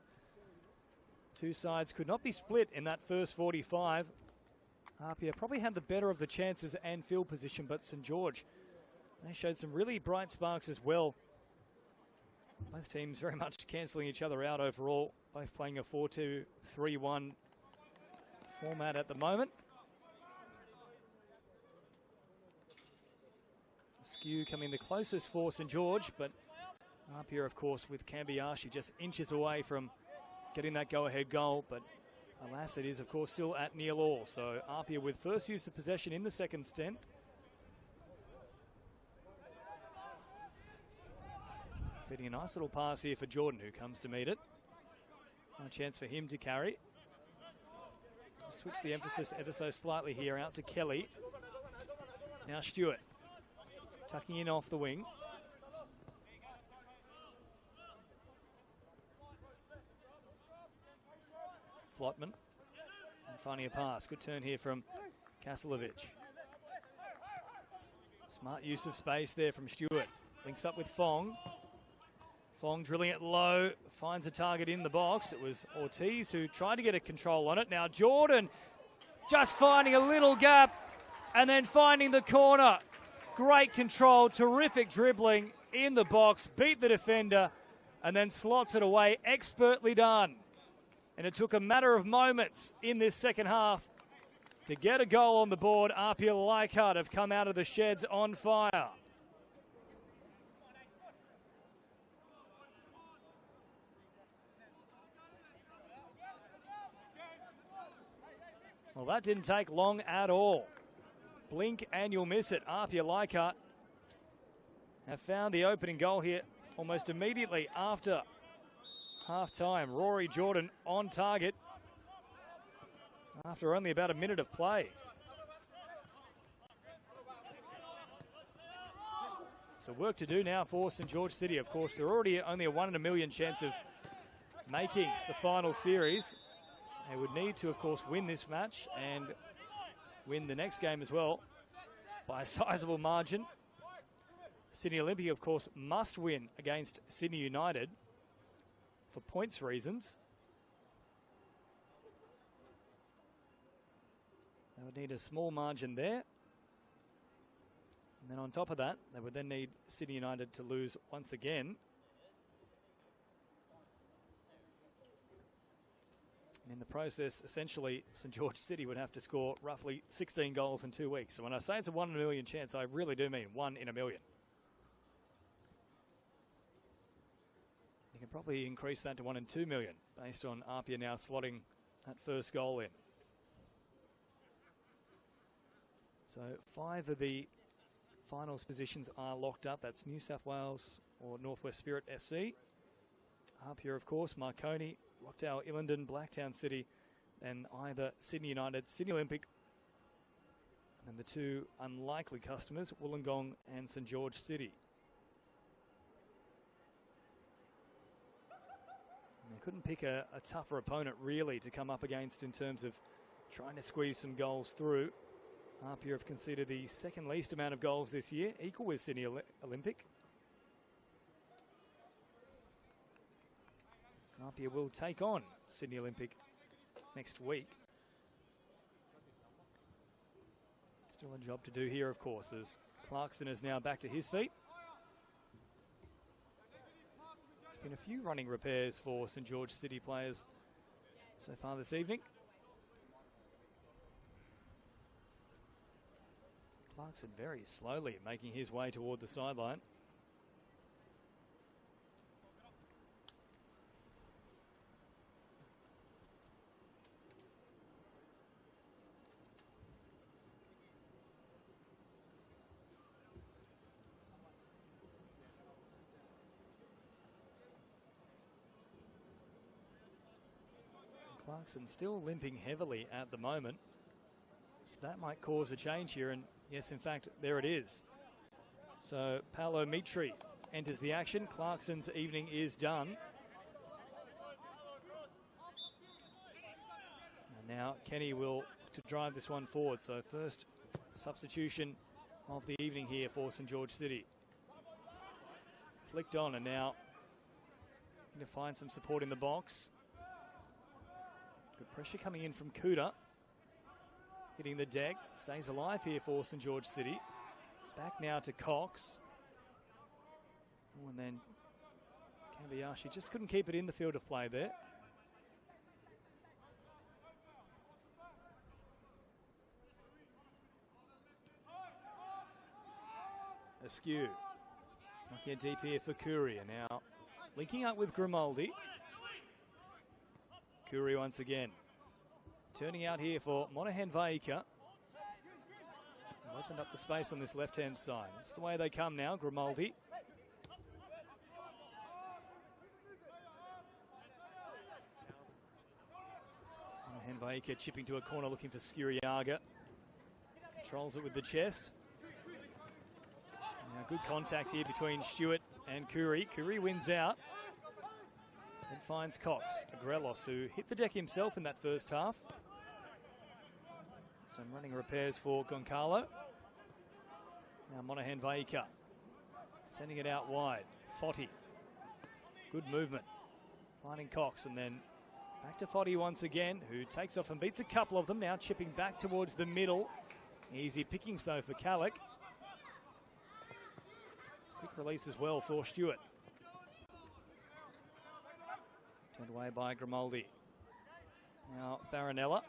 Two sides could not be split in that first 45. APIA probably had the better of the chances and field position, but St George, they showed some really bright sparks as well. Both teams very much cancelling each other out overall, both playing a 4-2-3-1 format at the moment. Skew coming the closest for St George, but APIA, of course, with Kambiashi just inches away from getting that go-ahead goal. But alas, it is, of course, still at nil all. So APIA with first use of possession in the second stint. Feeding a nice little pass here for Jordan, who comes to meet it. A chance for him to carry. Switch the emphasis ever so slightly here out to Kelly. Now Stewart. Tucking in off the wing. Flotman. And finding a pass. Good turn here from Kaslovic. Smart use of space there from Stewart. Links up with Fong. Fong drilling it low. Finds a target in the box. It was Ortiz who tried to get a control on it. Now Jordan just finding a little gap and then finding the corner. Great control, terrific dribbling in the box, beat the defender, and then slots it away. Expertly done. And it took a matter of moments in this second half to get a goal on the board. APIA Leichhardt have come out of the sheds on fire. Well, that didn't take long at all. Blink and you'll miss it. APIA Leichhardt have found the opening goal here almost immediately after half-time. Rory Jordan on target after only about a minute of play. So work to do now for St George City. Of course, they're already only a 1 in a million chance of making the final series. They would need to, of course, win this match and win the next game as well by a sizable margin. Sydney Olympic, of course, must win against Sydney United for points reasons. They would need a small margin there. And then on top of that, they would then need Sydney United to lose once again. In the process, essentially, St George City would have to score roughly 16 goals in 2 weeks. So when I say it's a 1 in a million chance, I really do mean 1 in a million. You can probably increase that to 1 in 2 million based on APIA now slotting that first goal in. So 5 of the finals positions are locked up. That's New South Wales or Northwest Spirit SC. APIA, of course, Marconi, Rockdale, Illingdon, Blacktown City, and either Sydney United, Sydney Olympic, and the two unlikely customers, Wollongong and St George City. And they couldn't pick a tougher opponent really to come up against in terms of trying to squeeze some goals through. APIA have conceded the second least amount of goals this year, equal with Sydney Olympic. APIA will take on Sydney Olympic next week. Still a job to do here, of course, as Clarkson is now back to his feet. There's been a few running repairs for St George City players so far this evening. Clarkson very slowly making his way toward the sideline. Clarkson still limping heavily at the moment. So that might cause a change here, and yes, in fact, there it is. So Paolo Mitri enters the action. Clarkson's evening is done. And now Kenny will to drive this one forward. So first substitution of the evening here for St George City. Flicked on and now going to find some support in the box. Good pressure coming in from Kuda. Hitting the deck. Stays alive here for St George City. Back now to Cox. Oh, and then Kambayashi just couldn't keep it in the field of play there. Askew. Knocking a deep here for Curry. And now linking up with Grimaldi. Curry once again. Turning out here for Monahan Vaika. Opened up the space on this left-hand side. That's the way they come now, Grimaldi. Monahan Vaika chipping to a corner looking for Skuriaga. Controls it with the chest. Now good contact here between Stewart and Curry. Curry wins out. Then finds Cox. Agrelos, who hit the deck himself in that first half. Some running repairs for Goncalo. Now Monahan Vaika sending it out wide. Foti. Good movement. Finding Cox and then back to Foti once again, who takes off and beats a couple of them. Now chipping back towards the middle. Easy pickings though for Calic. Quick release as well for Stewart. Turned away by Grimaldi. Now Farinella.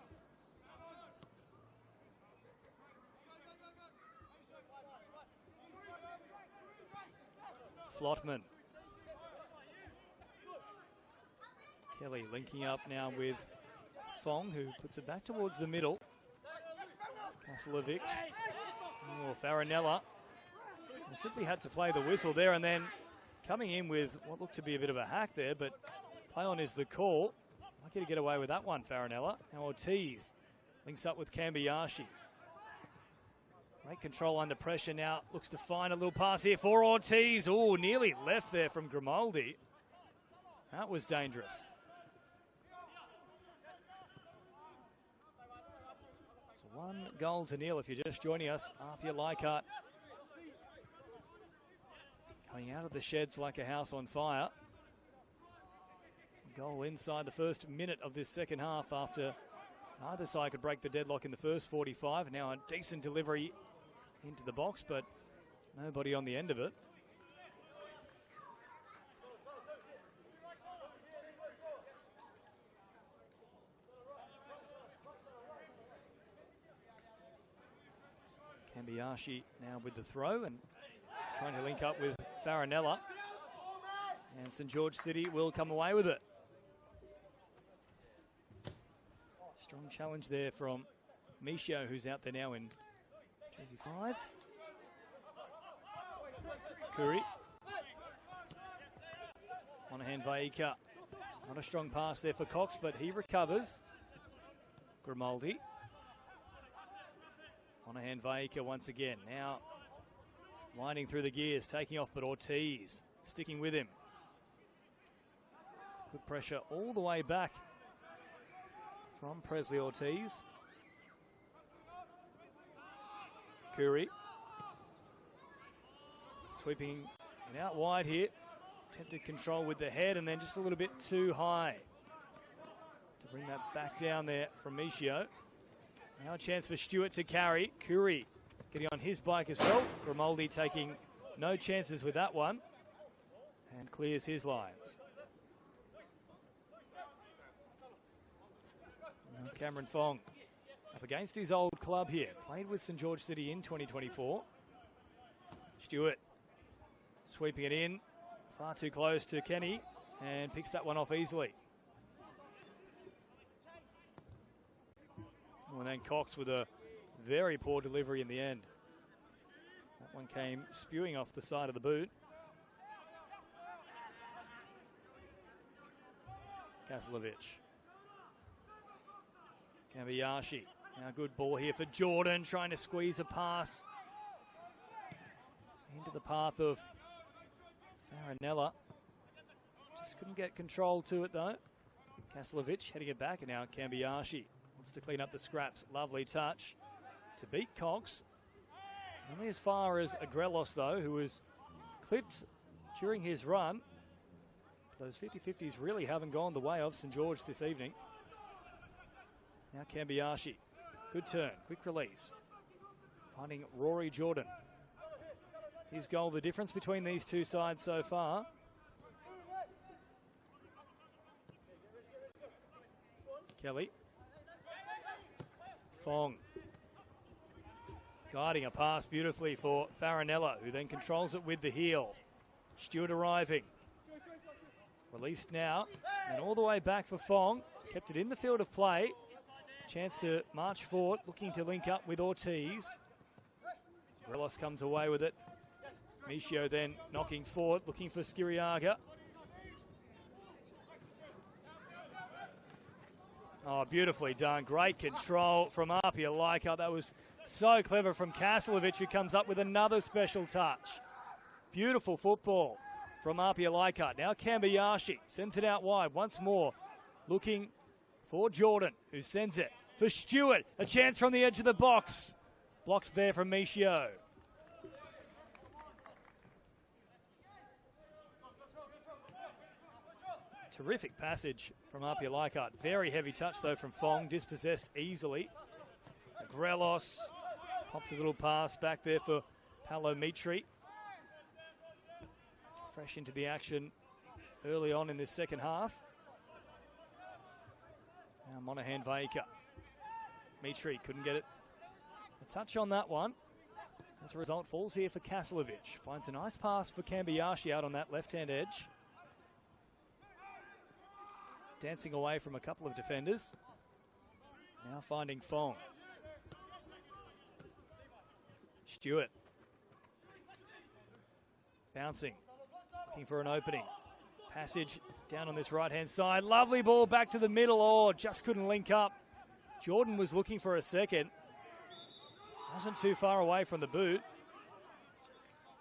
Flotman. Kelly linking up now with Fong, who puts it back towards the middle. Kaslovic. Oh, Farinella. Simply had to play the whistle there, and then coming in with what looked to be a bit of a hack there, but play on is the call. Lucky to get away with that one, Farinella. Now Ortiz links up with Kambayashi. Great control under pressure now. Looks to find a little pass here for Ortiz. Oh, nearly left there from Grimaldi. That was dangerous. So 1-0 if you're just joining us. APIA Leichhardt coming out of the sheds like a house on fire. Goal inside the first minute of this second half after either side could break the deadlock in the first 45. Now a decent delivery into the box, but nobody on the end of it. Kambayashi now with the throw and trying to link up with Farinella. And St George City will come away with it. Strong challenge there from Michio, who's out there now in jersey 5. Curry. Monahan Vaika. Not a strong pass there for Cox, but he recovers. Grimaldi. Monahan Vaika once again. Now winding through the gears, taking off, but Ortiz sticking with him. Good pressure all the way back from Presley Ortiz. Curry. Sweeping it out wide here. Attempted control with the head and then just a little bit too high to bring that back down there from Michio. Now a chance for Stewart to carry. Curry getting on his bike as well. Grimaldi taking no chances with that one and clears his lines. Now Cameron Fong up against his old club here. Played with St George City in 2024. Stewart sweeping it in. Far too close to Kenny and picks that one off easily. And then Cox with a very poor delivery in the end. That one came spewing off the side of the boot. Kaslovic. Kambayashi. Now good ball here for Jordan, trying to squeeze a pass into the path of Farinella. Just couldn't get control to it though. Kaslovic heading it back, and now Kambayashi wants to clean up the scraps. Lovely touch to beat Cox. Only as far as Agrelos, though, who was clipped during his run. Those 50-50s really haven't gone the way of St. George this evening. Now Kambiyashi. Good turn, quick release. Finding Rory Jordan. His goal, the difference between these two sides so far. Kelly. Fong. Guiding a pass beautifully for Farinella, who then controls it with the heel. Stewart arriving. Released now, and all the way back for Fong. Kept it in the field of play. Chance to march forward, looking to link up with Ortiz. Relos comes away with it. Michio then knocking forward, looking for Skiriaga. Oh, beautifully done. Great control from APIA Leichhardt. That was so clever from Kaslovic, who comes up with another special touch. Beautiful football from APIA Leichhardt. Now Kambiyashi sends it out wide once more. Looking for Jordan, who sends it for Stewart. A chance from the edge of the box. Blocked there from Michio. Terrific passage from APIA Leichhardt. Very heavy touch, though, from Fong. Dispossessed easily. Grelos pops a little pass back there for Paolo Mitri. Fresh into the action early on in this second half. Now Monahan Vaika. Mitri couldn't get it. A touch on that one. As a result, falls here for Kaslovic. Finds a nice pass for Kambiyashi out on that left-hand edge. Dancing away from a couple of defenders. Now finding Fong. Stewart. Bouncing. Looking for an opening. Passage down on this right-hand side. Lovely ball back to the middle. Oh, just couldn't link up. Jordan was looking for a second. Wasn't too far away from the boot.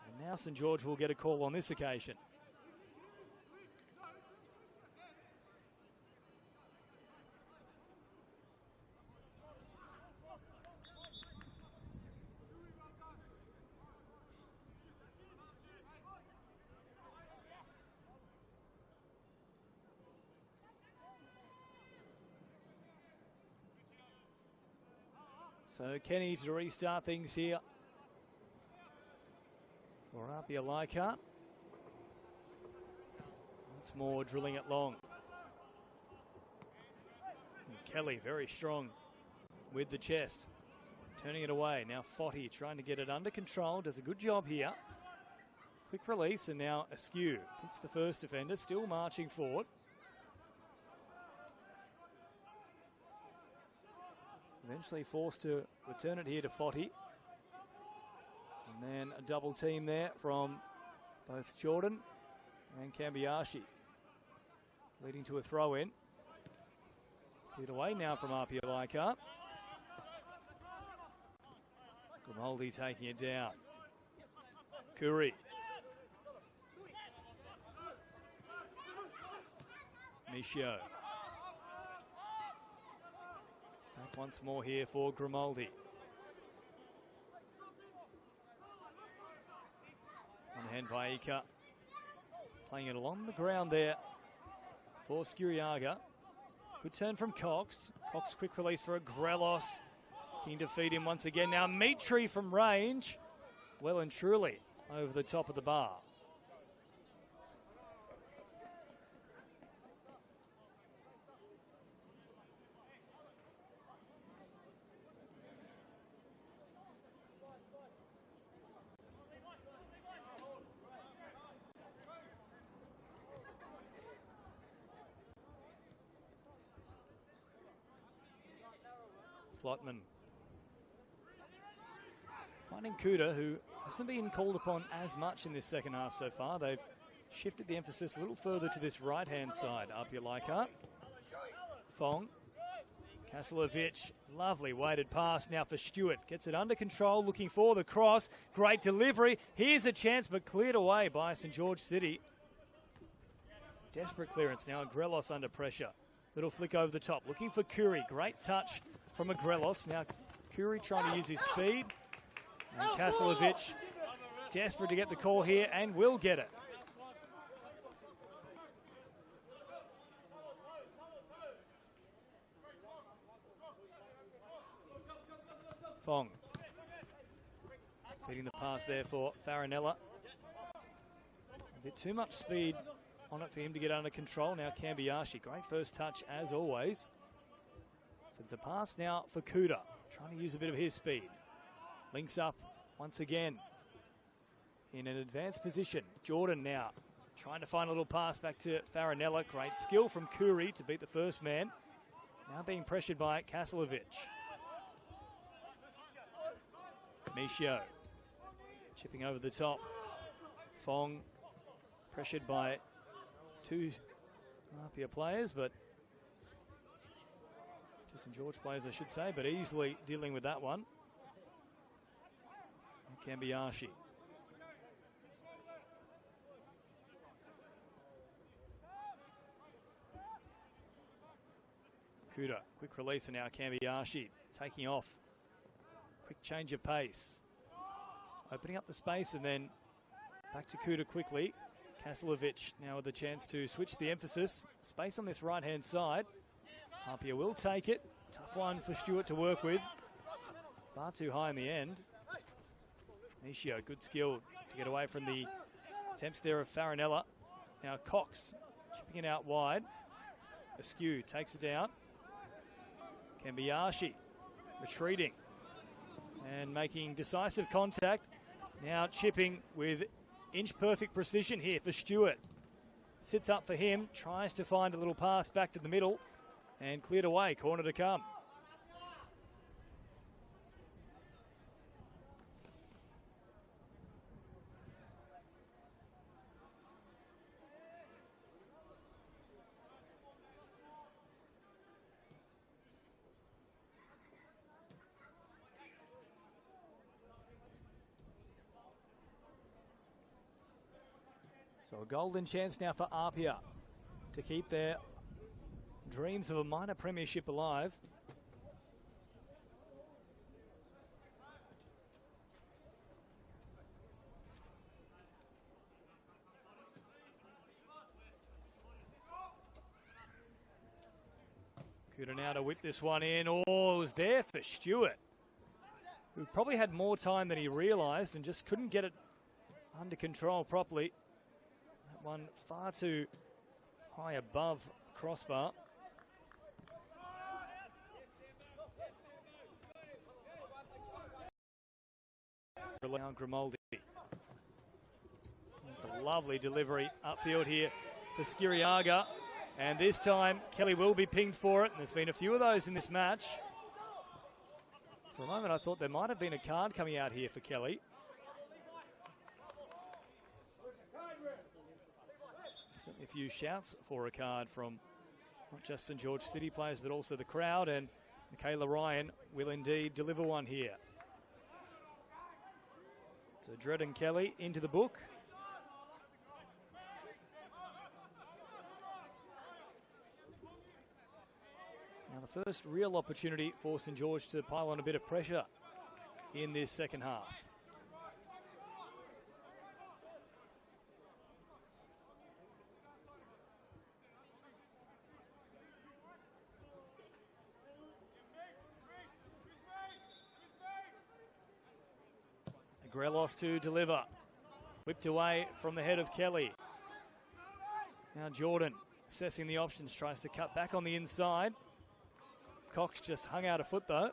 And now St. George will get a call on this occasion. So Kenny to restart things here for APIA Leichhardt. Once more drilling it long. And Kelly very strong with the chest. Turning it away. Now Fotty trying to get it under control. Does a good job here. Quick release and now Askew. Hits the first defender. Still marching forward. Eventually forced to return it here to Fotty. And then a double team there from both Jordan and Kambiyashi. Leading to a throw in. Cleared away now from APIA Leichhardt. Grimaldi taking it down. Curry. Michio. Back once more here for Grimaldi. On hand Vaika. Playing it along the ground there for Skiriaga. Good turn from Cox. Cox quick release for a Grelos. Keen to feed him once again. Now Mitri from range. Well and truly over the top of the bar. Flotman. Finding Kuda, who hasn't been called upon as much in this second half so far. They've shifted the emphasis a little further to this right-hand side. APIA Leichhardt. Fong. Kaslovic. Lovely weighted pass now for Stewart. Gets it under control, looking for the cross. Great delivery. Here's a chance, but cleared away by St. George City. Desperate clearance now. Grelos under pressure. Little flick over the top. Looking for Curry. Great touch from Grelos. Now Curry trying to use his speed. And Kaslovic desperate to get the call here and will get it. Fong feeding the pass there for Farinella. A bit too much speed on it for him to get under control. Now Kambiashi, great first touch as always. So it's a pass now for Kuda, trying to use a bit of his speed. Links up once again in an advanced position. Jordan now trying to find a little pass back to Farinella. Great skill from Kuri to beat the first man. Now being pressured by Kaslovic. Michio chipping over the top. Fong pressured by two APIA players, but St George players I should say, but easily dealing with that one. Kambiashi. Kuda, quick release, and now Kambiashi taking off. Quick change of pace. Opening up the space and then back to Kuda quickly. Kaslovic now with the chance to switch the emphasis. Space on this right-hand side. APIA will take it. Tough one for Stewart to work with. Far too high in the end. Michio, good skill to get away from the attempts there of Farinella. Now Cox chipping it out wide. Askew takes it down. Kambiashi retreating and making decisive contact. Now chipping with inch-perfect precision here for Stewart. Sits up for him, tries to find a little pass back to the middle and cleared away, corner to come. So a golden chance now for APIA to keep their dreams of a minor premiership alive. Kuda now to whip this one in. Oh, it was there for Stewart, who probably had more time than he realised and just couldn't get it under control properly. That one far too high above crossbar. Now Grimaldi. It's a lovely delivery upfield here for Skiriaga. And this time, Kelly will be pinged for it. And there's been a few of those in this match. For a moment, I thought there might have been a card coming out here for Kelly. Certainly a few shouts for a card from not just St George City players, but also the crowd. And Michaela Ryan will indeed deliver one here. So Dredd and Kelly into the book. Now the first real opportunity for St George to pile on a bit of pressure in this second half. Grelos to deliver. Whipped away from the head of Kelly. Now Jordan assessing the options, tries to cut back on the inside. Cox just hung out a foot though.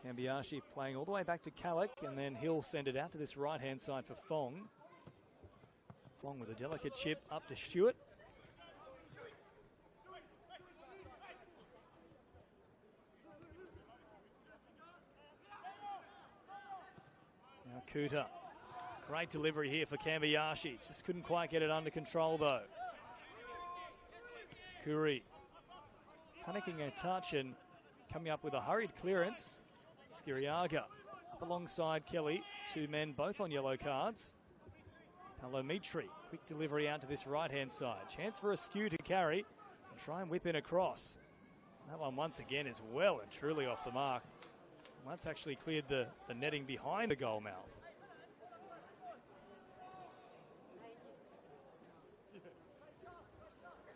Kambiashi playing all the way back to Kalik, and then he'll send it out to this right-hand side for Fong. Fong with a delicate chip up to Stewart. Now Kuta. Great delivery here for Kambiashi. Just couldn't quite get it under control though. Kuri panicking a touch and coming up with a hurried clearance. Skiriaga up alongside Kelly. Two men both on yellow cards. Palomitri, quick delivery out to this right-hand side. Chance for Askew to carry and try and whip in across. That one once again is well and truly off the mark. That's actually cleared the netting behind the goal mouth.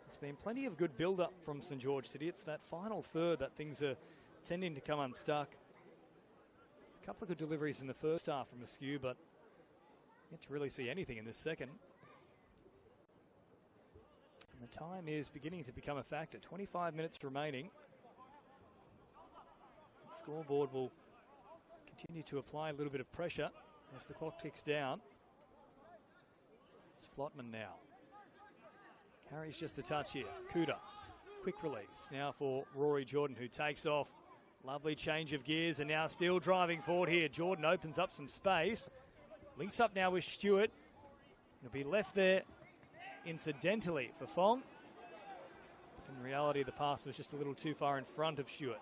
It's been plenty of good build-up from St George City. It's that final third that things are tending to come unstuck. A couple of good deliveries in the first half from Askew, but yet to really see anything in this second. And the time is beginning to become a factor. 25 minutes remaining. The scoreboard will continue to apply a little bit of pressure as the clock ticks down. It's Flotman now. Carries just a touch here. Kuda, quick release. Now for Rory Jordan, who takes off. Lovely change of gears, and now still driving forward here. Jordan opens up some space. Links up now with Stewart. He'll be left there incidentally for Fong. In reality, the pass was just a little too far in front of Stewart.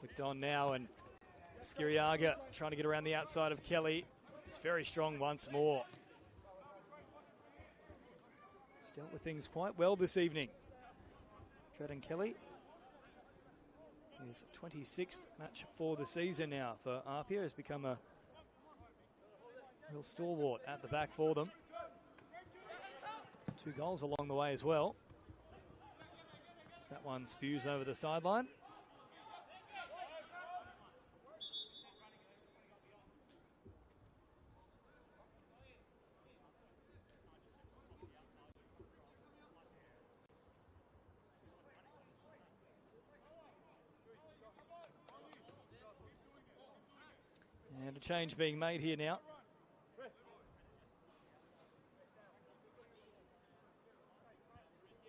Flicked on now, and Skiriaga trying to get around the outside of Kelly. It's very strong once more. He's dealt with things quite well this evening. Treden Kelly. His 26th match for the season now for APIA. Has become a real stalwart at the back for them. 2 goals along the way as well. As that one spews over the sideline. And a change being made here now.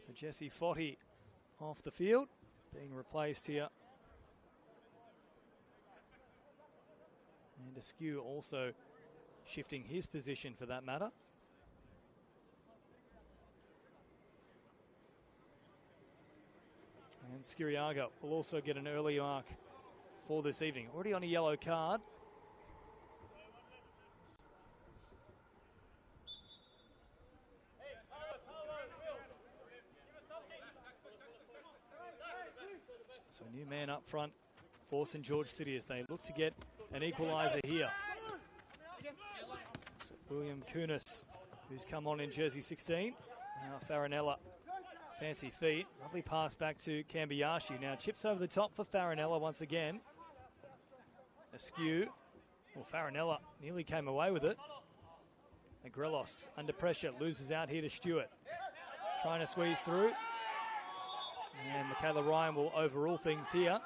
So Jesse Fotty off the field, being replaced here. And Askew also shifting his position for that matter. And Skiriaga will also get an early mark for this evening. Already on a yellow card. So a new man up front for St George City as they look to get an equaliser here. So William Kunis, who's come on in jersey 16. Now Farinella, fancy feet. Lovely pass back to Kambiyashi. Now chips over the top for Farinella once again. Askew. Well, Farinella nearly came away with it. Negrelos under pressure, loses out here to Stewart. Trying to squeeze through. And Michaela Ryan will overrule things here.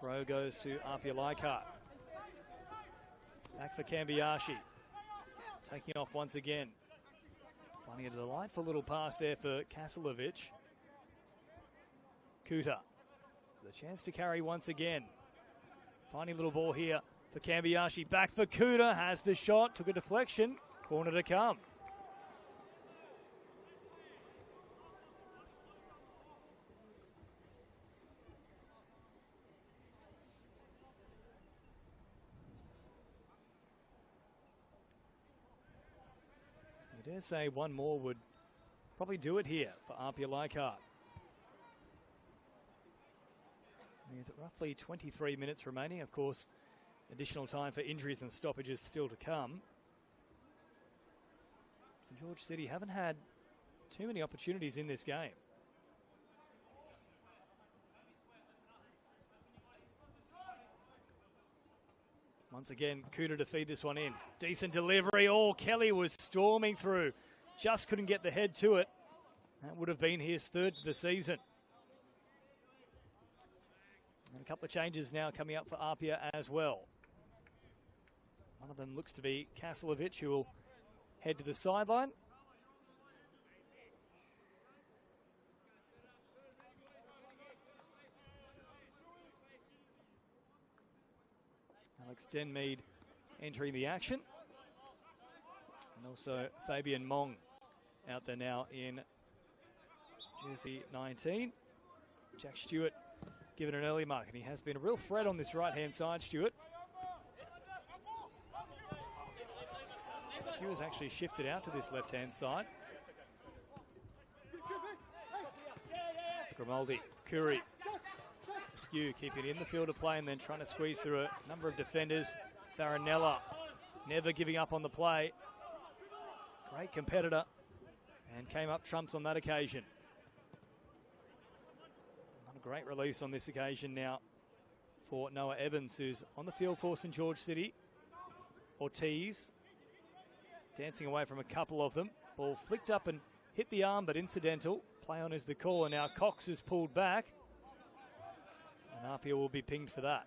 Throw goes to APIA Leichhardt. Back for Kambiyashi. Taking off once again. Finding a delightful little pass there for Kasilovic. Kuta. The chance to carry once again. Finding a little ball here for Kambiyashi. Back for Kuta. Has the shot. Took a deflection. Corner to come. I dare say one more would probably do it here for APIA Leichhardt. With roughly 23 minutes remaining, of course, additional time for injuries and stoppages still to come. St George City haven't had too many opportunities in this game. Once again, Kuta to feed this one in. Decent delivery. Oh, Kelly was storming through. Just couldn't get the head to it. That would have been his 3rd of the season. And a couple of changes now coming up for APIA as well. One of them looks to be Kasilovic, who will head to the sideline. Alex Denmead entering the action. And also Fabian Mong out there now in jersey 19. Jack Stewart given an early mark, and he has been a real threat on this right-hand side, Stuart. Skew has actually shifted out to this left-hand side. Grimaldi, Curry, Skew keeping it in the field of play and then trying to squeeze through a number of defenders. Farinella never giving up on the play. Great competitor and came up trumps on that occasion. Not a great release on this occasion now for Noah Evans, who's on the field for St George City. Ortiz dancing away from a couple of them. Ball flicked up and hit the arm, but incidental. Play on is the call, and now Cox is pulled back. And APIA will be pinged for that.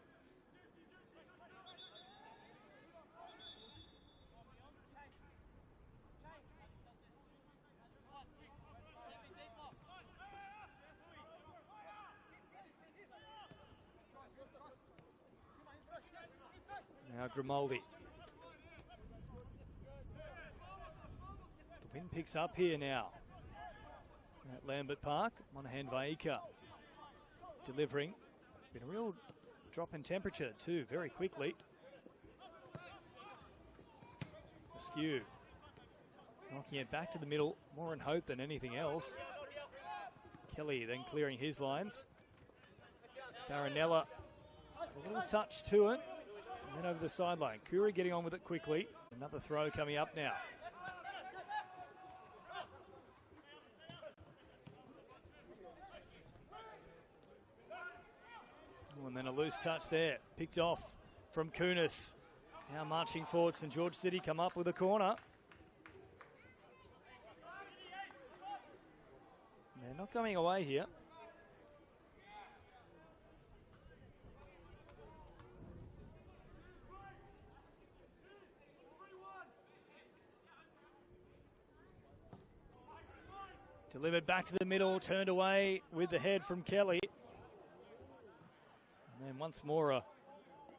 Now Grimaldi. The wind picks up here now at Lambert Park. Monahan Vaika delivering. It's been a real drop in temperature too, very quickly. Askew knocking it back to the middle, more in hope than anything else. Kelly then clearing his lines. Farinella, a little touch to it. And then over the sideline. Curry getting on with it quickly. Another throw coming up now. Oh, and then a loose touch there. Picked off from Kunis. Now marching forward, St George City come up with a corner. They're not going away here. Delivered back to the middle, turned away with the head from Kelly. And then once more a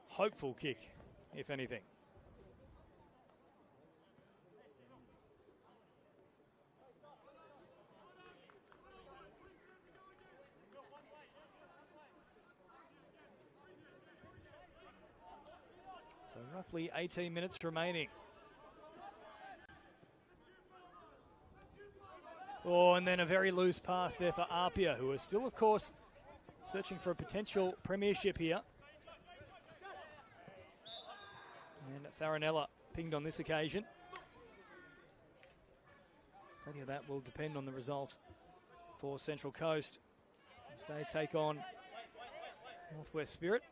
hopeful kick, if anything. So roughly 18 minutes remaining. Oh, and then a very loose pass there for APIA, who are still, of course, searching for a potential premiership here. And Farinella pinged on this occasion. Plenty of that will depend on the result for Central Coast as they take on Northwest Spirit.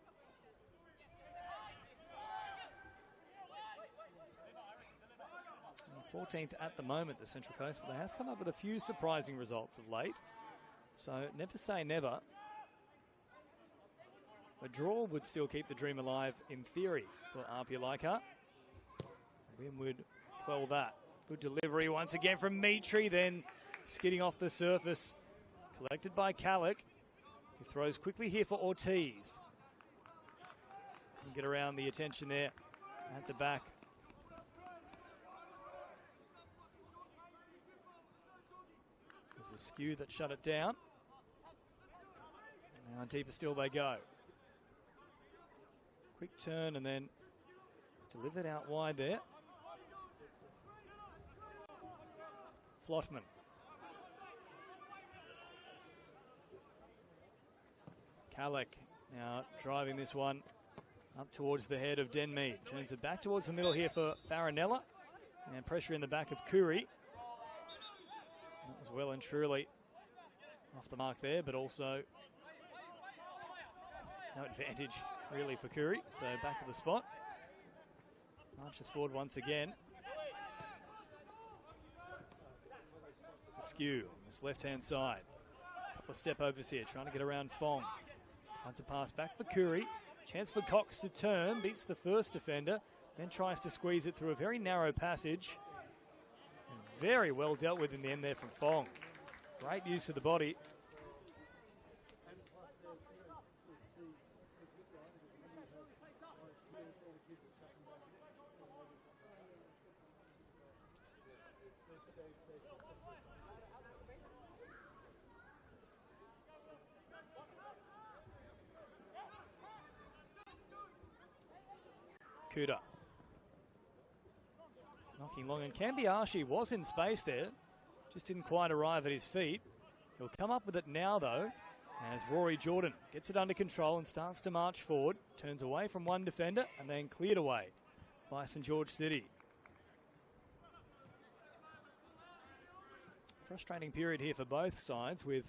14th at the moment, the Central Coast, but they have come up with a few surprising results of late. So never say never. A draw would still keep the dream alive in theory for APIA Leichhardt. A win would quell that. Good delivery once again from Mitri, then skidding off the surface. Collected by Kalik, who throws quickly here for Ortiz. Can get around the attention there at the back. There's a skew that shut it down. Now deeper still they go. Quick turn and then delivered out wide there. Flotman. Kalik now driving this one up towards the head of Denmead. Turns it back towards the middle here for Farinella. And pressure in the back of Curry. That was well and truly off the mark there, but also no advantage really for Curry. So back to the spot. Marches forward once again. Skew on this left-hand side. Couple of step overs here, trying to get around Fong. Wants a pass back for Curry. Chance for Cox to turn, beats the first defender, then tries to squeeze it through a very narrow passage. And very well dealt with in the end there from Fong. Great use of the body. Kuda. Knocking long, and Kambiashi was in space there. Just didn't quite arrive at his feet. He'll come up with it now, though, as Rory Jordan gets it under control and starts to march forward. Turns away from one defender and then cleared away by St George City. Frustrating period here for both sides, with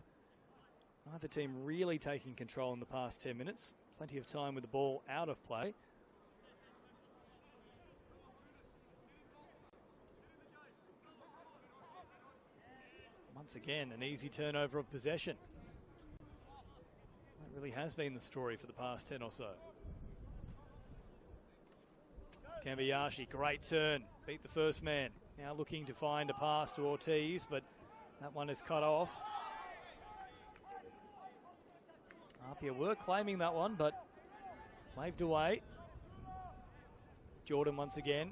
neither team really taking control in the past 10 minutes. Plenty of time with the ball out of play. Once again, an easy turnover of possession. That really has been the story for the past 10 or so. Kambiashi, great turn, beat the first man. Now looking to find a pass to Ortiz, but that one is cut off. APIA were claiming that one, but waved away. Jordan once again,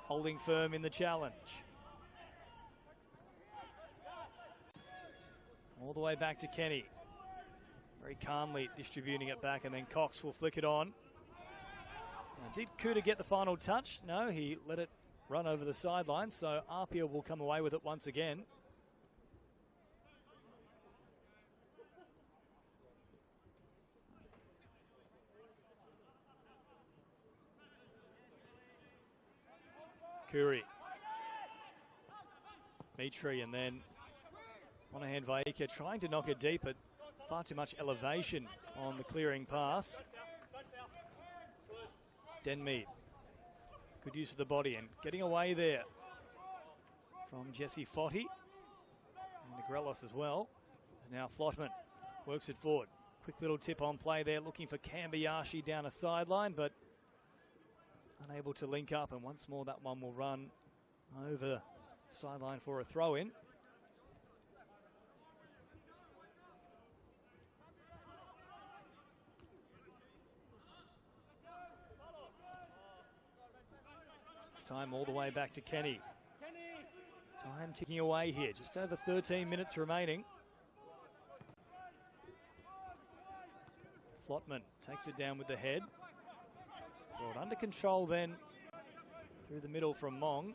holding firm in the challenge. All the way back to Kenny. Very calmly distributing it back, and then Cox will flick it on. Now, did Kuda get the final touch? No, he let it run over the sideline, so APIA will come away with it once again. Curry. Mitri, and then Monahan Vaika trying to knock it deep, but far too much elevation on the clearing pass. Denmead. Good use of the body and getting away there from Jesse Fotty. And Negrelos as well. Is now Flotman. Works it forward. Quick little tip on play there, looking for Kambiashi down a sideline, but unable to link up. And once more, that one will run over the sideline for a throw-in. Time all the way back to Kenny. Time ticking away here. Just over 13 minutes remaining. Flotman takes it down with the head. Brought under control then through the middle from Mong.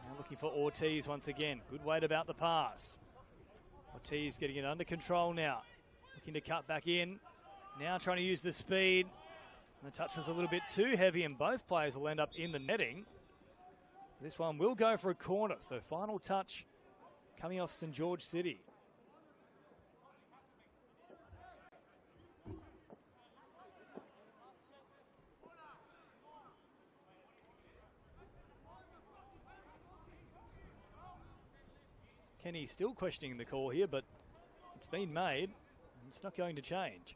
Now looking for Ortiz once again. Good weight about the pass. Ortiz getting it under control now. Looking to cut back in. Now trying to use the speed. And the touch was a little bit too heavy, and both players will end up in the netting. This one will go for a corner. So final touch coming off St George City. Kenny still questioning the call here, but it's been made, and it's not going to change.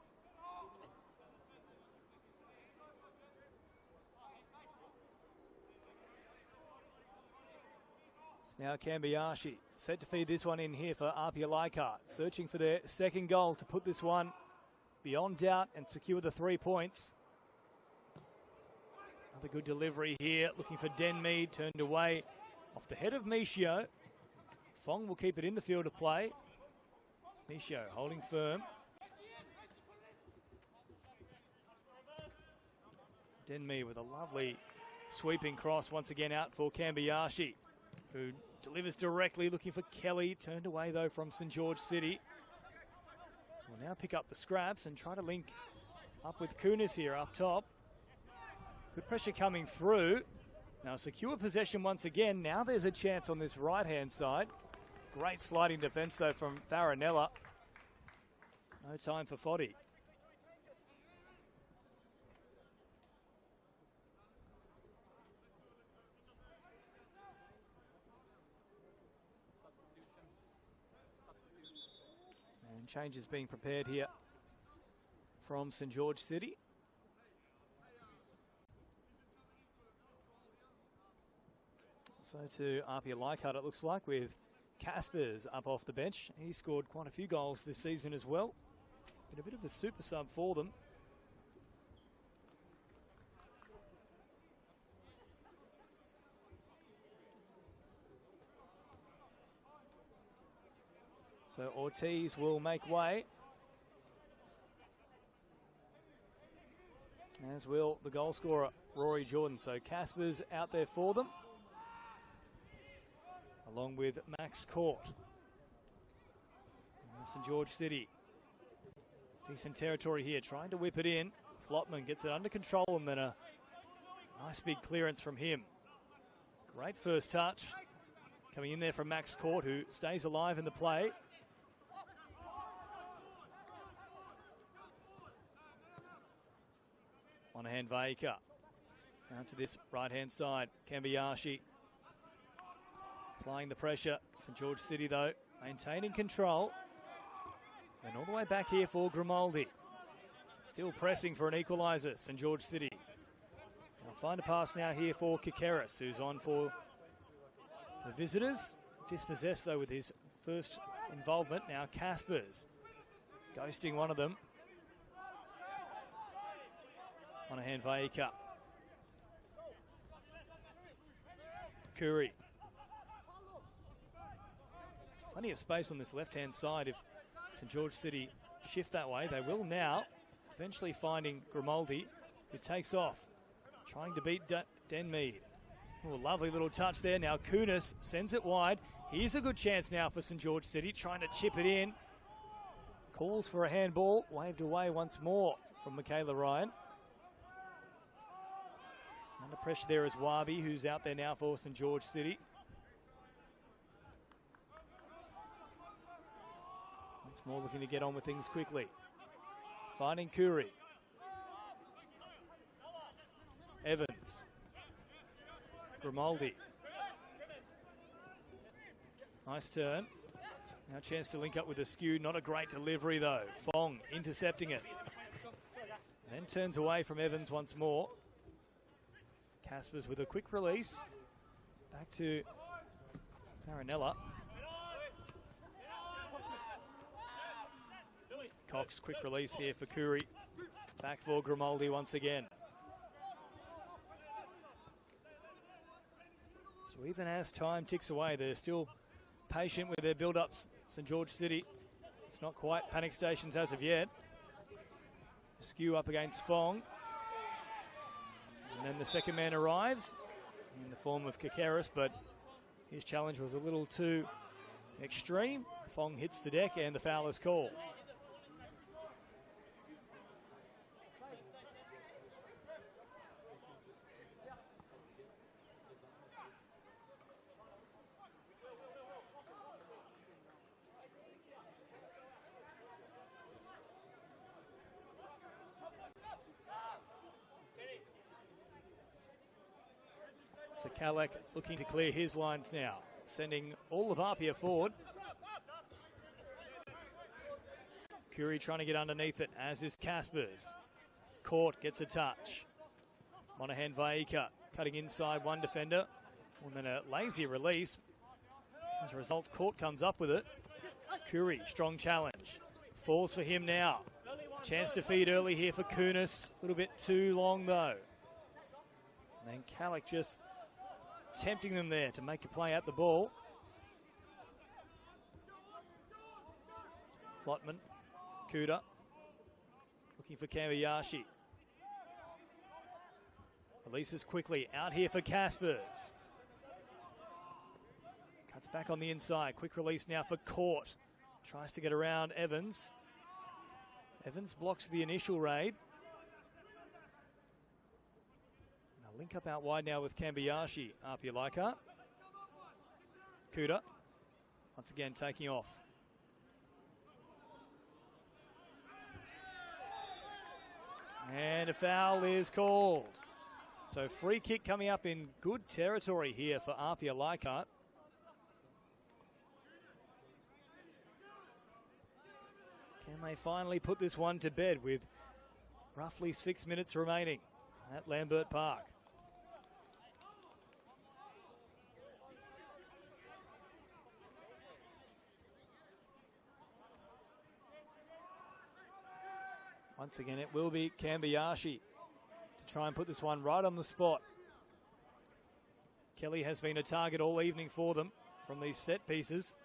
It's now Kambiashi, set to feed this one in here for APIA Leichhardt, searching for their second goal to put this one beyond doubt and secure the 3 points. Another good delivery here, looking for Denmead, turned away off the head of Michio. Fong will keep it in the field of play. Michio holding firm. Denmead with a lovely sweeping cross once again out for Kambiashi, who delivers directly, looking for Kelly. Turned away though from St George City. Will now pick up the scraps and try to link up with Kunis here up top. Good pressure coming through. Now secure possession once again. Now there's a chance on this right-hand side. Great sliding defence though from Farinella. No time for Foddy. And changes being prepared here from St George City. So to APIA Leichhardt it looks like, with Caspers up off the bench. He scored quite a few goals this season as well. Been a bit of a super sub for them. So Ortiz will make way. As will the goal scorer, Rory Jordan. So Casper's out there for them, along with Max Court. St George City. Decent territory here, trying to whip it in. Flotman gets it under control, and then a nice big clearance from him. Great first touch. Coming in there from Max Court, who stays alive in the play. Monahan Vaika. Down to this right-hand side. Kambayashi applying the pressure. St George City, though, maintaining control. And all the way back here for Grimaldi. Still pressing for an equaliser, St George City. They'll find a pass now here for Kikeris, who's on for the visitors. Dispossessed, though, with his first involvement. Now Caspers ghosting one of them. Monahan Vaika. Curry. There's plenty of space on this left-hand side if St George City shift that way. They will now, eventually finding Grimaldi, who takes off, trying to beat Denmead. Oh, lovely little touch there. Now Kunis sends it wide. Here's a good chance now for St George City, trying to chip it in. Calls for a handball, waved away once more from Michaela Ryan. Under pressure there is Wabi, who's out there now for St George City. Once more looking to get on with things quickly. Finding Curry. Evans. Grimaldi. Nice turn. Now a chance to link up with Askew. Not a great delivery though. Fong intercepting it. Then turns away from Evans once more. Caspers with a quick release. Back to Farinella. Cox, quick release here for Curry. Back for Grimaldi once again. So even as time ticks away, they're still patient with their build-ups. St George City, it's not quite panic stations as of yet. Skew up against Fong. And then the second man arrives in the form of Kikeris, but his challenge was a little too extreme. Fong hits the deck and the foul is called. So Kalak looking to clear his lines now, sending all of APIA forward. Curry trying to get underneath it, as is Caspers. Court gets a touch. Monahan Vaika cutting inside one defender, and then a lazy release. As a result, Court comes up with it. Curry, strong challenge. Falls for him now. Chance to feed early here for Kunis. A little bit too long though. And then Kalak just tempting them there to make a play at the ball. Flotman, Kuda, looking for Kambayashi. Releases quickly, out here for Caspers. Cuts back on the inside, quick release now for Court. Tries to get around Evans. Evans blocks the initial raid. Link up out wide now with Kambayashi. APIA Leichhardt. Kuda. Once again taking off. And a foul is called. So free kick coming up in good territory here for APIA Leichhardt. Can they finally put this one to bed with roughly 6 minutes remaining at Lambert Park? Once again, it will be Kambayashi to try and put this one right on the spot. Kelly has been a target all evening for them from these set pieces.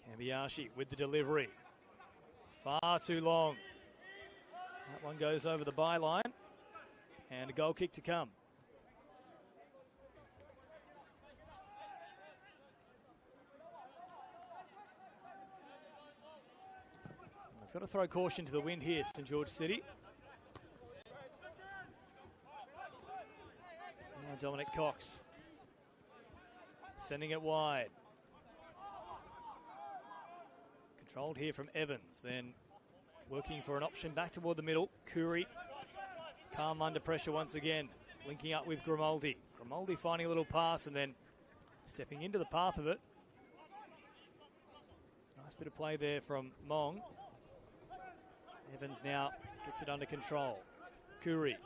Kambiyashi with the delivery. Far too long. That one goes over the byline. And a goal kick to come. They've got to throw caution to the wind here, St George City. Now Dominic Cox sending it wide. Controlled here from Evans, then working for an option back toward the middle. Curry, calm under pressure once again, linking up with Grimaldi. Grimaldi finding a little pass and then stepping into the path of it. Nice bit of play there from Mong. Evans now gets it under control. Curry.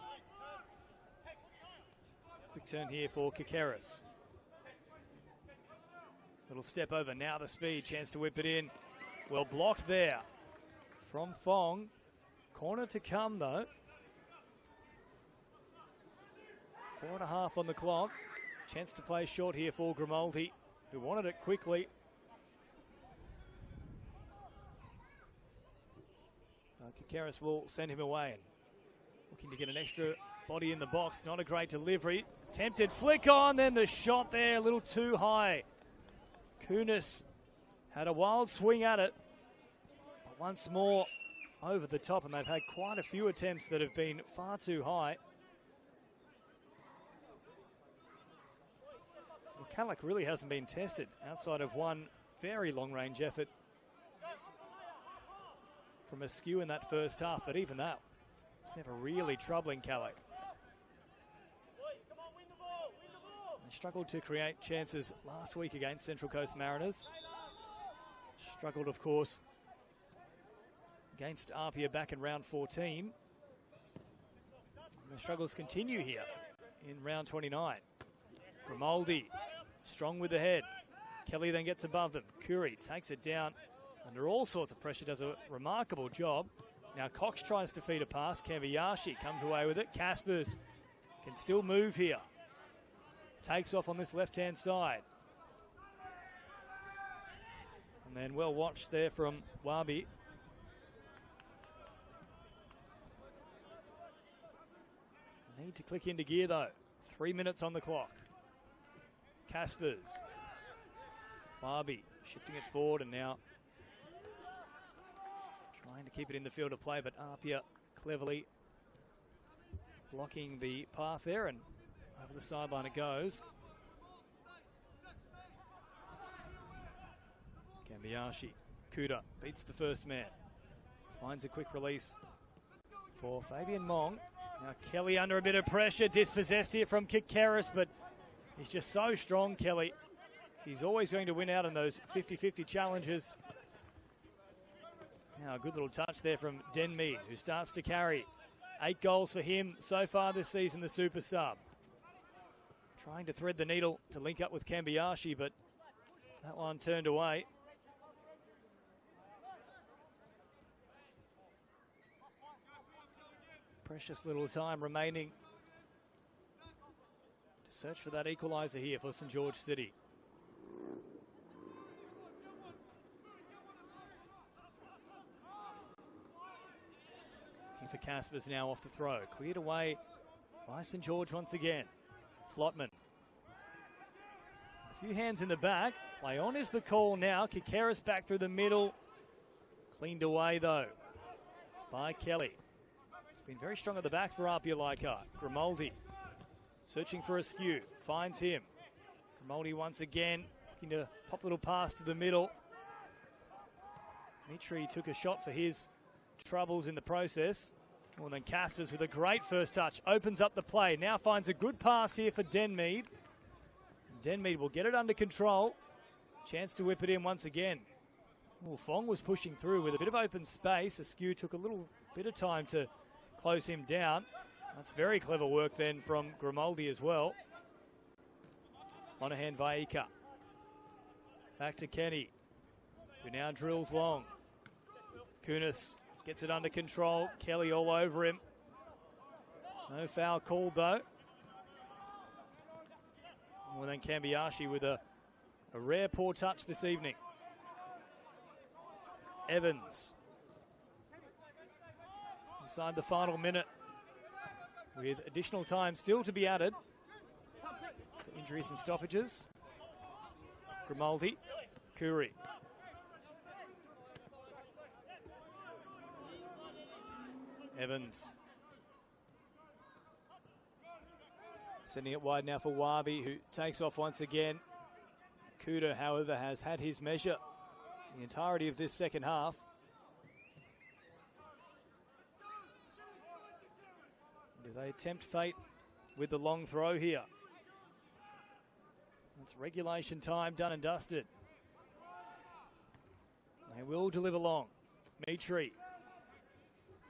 Quick turn here for Kikeris. Little step over, now the speed, chance to whip it in. Well blocked there from Fong. Corner to come though. 4.5 on the clock. Chance to play short here for Grimaldi, who wanted it quickly. Kikeris will send him away. Looking to get an extra body in the box. Not a great delivery. Attempted flick on, then the shot there, a little too high. Kunis had a wild swing at it. But once more over the top, and they've had quite a few attempts that have been far too high. Calic really hasn't been tested outside of one very long-range effort from Askew in that first half, but even that was never really troubling Calic. They struggled to create chances last week against Central Coast Mariners. Struggled, of course, against APIA back in round 14. And the struggles continue here in round 29. Grimaldi, strong with the head. Kelly then gets above them. Curry takes it down under all sorts of pressure, does a remarkable job. Now Cox tries to feed a pass. Kambiyashi comes away with it. Caspers can still move here. Takes off on this left-hand side. And then well watched there from Wabi. Need to click into gear though. 3 minutes on the clock. Caspers. Wabi shifting it forward and now trying to keep it in the field of play, but Apia cleverly blocking the path there, and over the sideline it goes. Kambiyashi. Kuda beats the first man. Finds a quick release for Fabian Mong. Now Kelly under a bit of pressure, dispossessed here from Kikeris, but he's just so strong, Kelly. He's always going to win out in those 50-50 challenges. Now a good little touch there from Denmead, who starts to carry. 8 goals for him so far this season, the super sub. Trying to thread the needle to link up with Kambiyashi, but that one turned away. Precious little time remaining to search for that equaliser here for St George City. Looking for Caspers now off the throw. Cleared away by St George once again. Flotman. A few hands in the back. Play on is the call now. Kikeris back through the middle. Cleaned away though by Kelly. It's been very strong at the back for APIA Leichhardt. Grimaldi searching for Askew. Finds him. Grimaldi once again looking to pop a little pass to the middle. Mitri took a shot for his troubles in the process. Well, then Caspers with a great first touch opens up the play. Now finds a good pass here for Denmead. Denmead will get it under control. Chance to whip it in once again. Well, Fong was pushing through with a bit of open space. Askew took a little bit of time to close him down. That's very clever work then from Grimaldi as well. Monahan Vaika. Back to Kenny, who now drills long. Kunis gets it under control. Kelly all over him. No foul called though. Well, then Kambiyashi with a rare poor touch this evening. Evans. Inside the final minute, with additional time still to be added for injuries and stoppages. Grimaldi, Curry. Evans. Sending it wide now for Wabi, who takes off once again. Kuda, however, has had his measure the entirety of this second half. Do they tempt fate with the long throw here? That's regulation time, done and dusted. They will deliver long. Mitri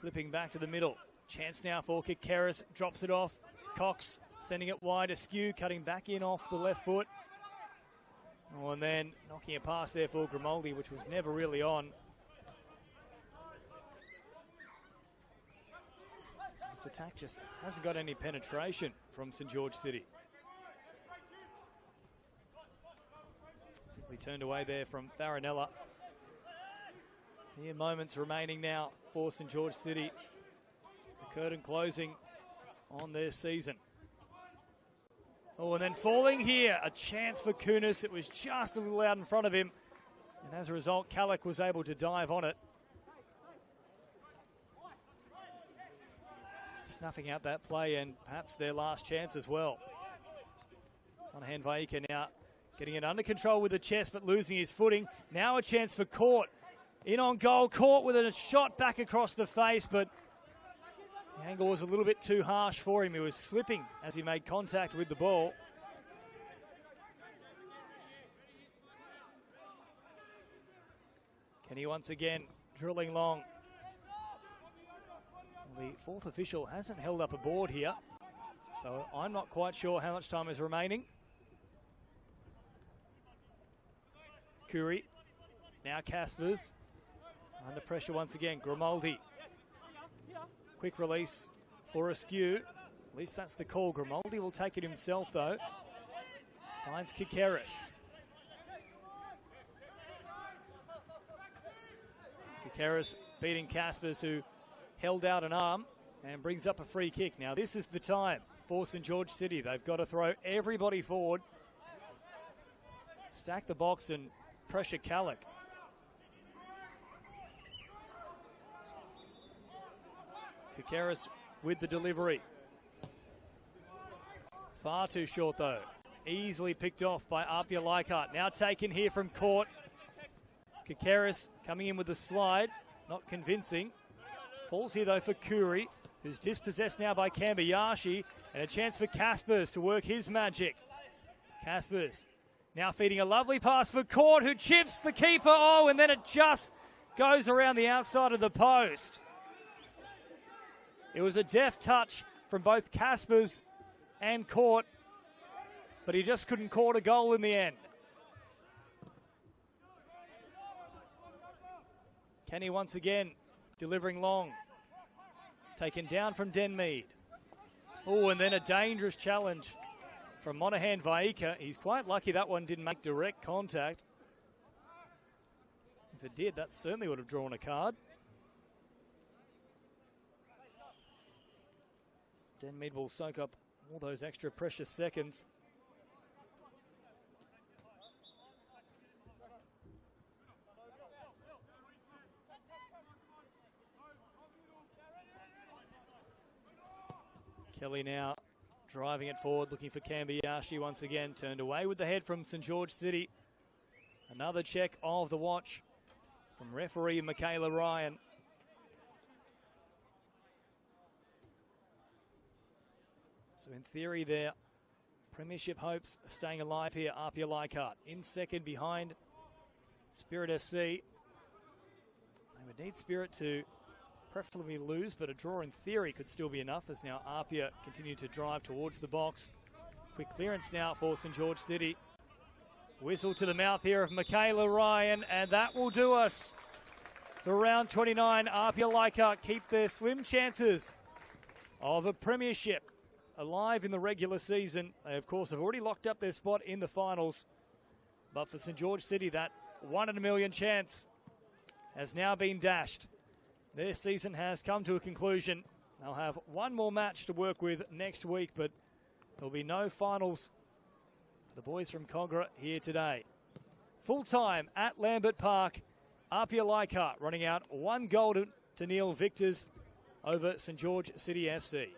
flipping back to the middle. Chance now for Kikeris, drops it off. Cox sending it wide, askew, cutting back in off the left foot. Oh, and then knocking it past there for Grimaldi, which was never really on. This attack just hasn't got any penetration from St George City. Simply turned away there from Farinella. Mere moments remaining now for St George City. The curtain closing on their season. Oh, and then falling here, a chance for Kunis. It was just a little out in front of him. And as a result, Kallick was able to dive on it. Snuffing out that play and perhaps their last chance as well. Monahan Vaika now getting it under control with the chest, but losing his footing. Now a chance for Court. In on goal, Court with a shot back across the face, but the angle was a little bit too harsh for him. He was slipping as he made contact with the ball. Kenny once again drilling long. The fourth official hasn't held up a board here, so I'm not quite sure how much time is remaining. Curry, now Caspers, under pressure once again. Grimaldi, quick release for Askew. At least that's the call. Grimaldi will take it himself though. Finds Kikeris. Kikeris beating Caspers, who held out an arm, and brings up a free kick. Now this is the time for St George City. They've got to throw everybody forward, stack the box and pressure Kallick. Kikeris with the delivery. Far too short though. Easily picked off by APIA Leichhardt. Now taken here from Court. Kikeris coming in with the slide. Not convincing. Falls here though for Curry, who's dispossessed now by Kambayashi, and a chance for Caspers to work his magic. Caspers now feeding a lovely pass for Court, who chips the keeper. Oh, and then it just goes around the outside of the post. It was a deft touch from both Caspers and Court, but he just couldn't court a goal in the end. Kenny once again delivering long. Taken down from Denmead. Oh, and then a dangerous challenge from Monahan Vaika. He's quite lucky that one didn't make direct contact. If it did, that certainly would have drawn a card. Denmead will soak up all those extra precious seconds. Kelly now driving it forward, looking for Kambayashi once again. Turned away with the head from St George City. Another check of the watch from referee Michaela Ryan. So in theory their premiership hopes staying alive here. APIA Leichhardt in second behind Spirit SC. They would need Spirit to preferably lose, but a draw in theory could still be enough, as now APIA continue to drive towards the box. Quick clearance now for St George City. Whistle to the mouth here of Michaela Ryan, and that will do us for round 29. APIA Leichhardt keep their slim chances of a premiership alive in the regular season. They, of course, have already locked up their spot in the finals, but for St George City, that 1 in a million chance has now been dashed. Their season has come to a conclusion. They'll have one more match to work with next week, but there'll be no finals for the boys from Cogra here today. Full time at Lambert Park. APIA Leichhardt running out 1 goal to nil victors over St George City FC.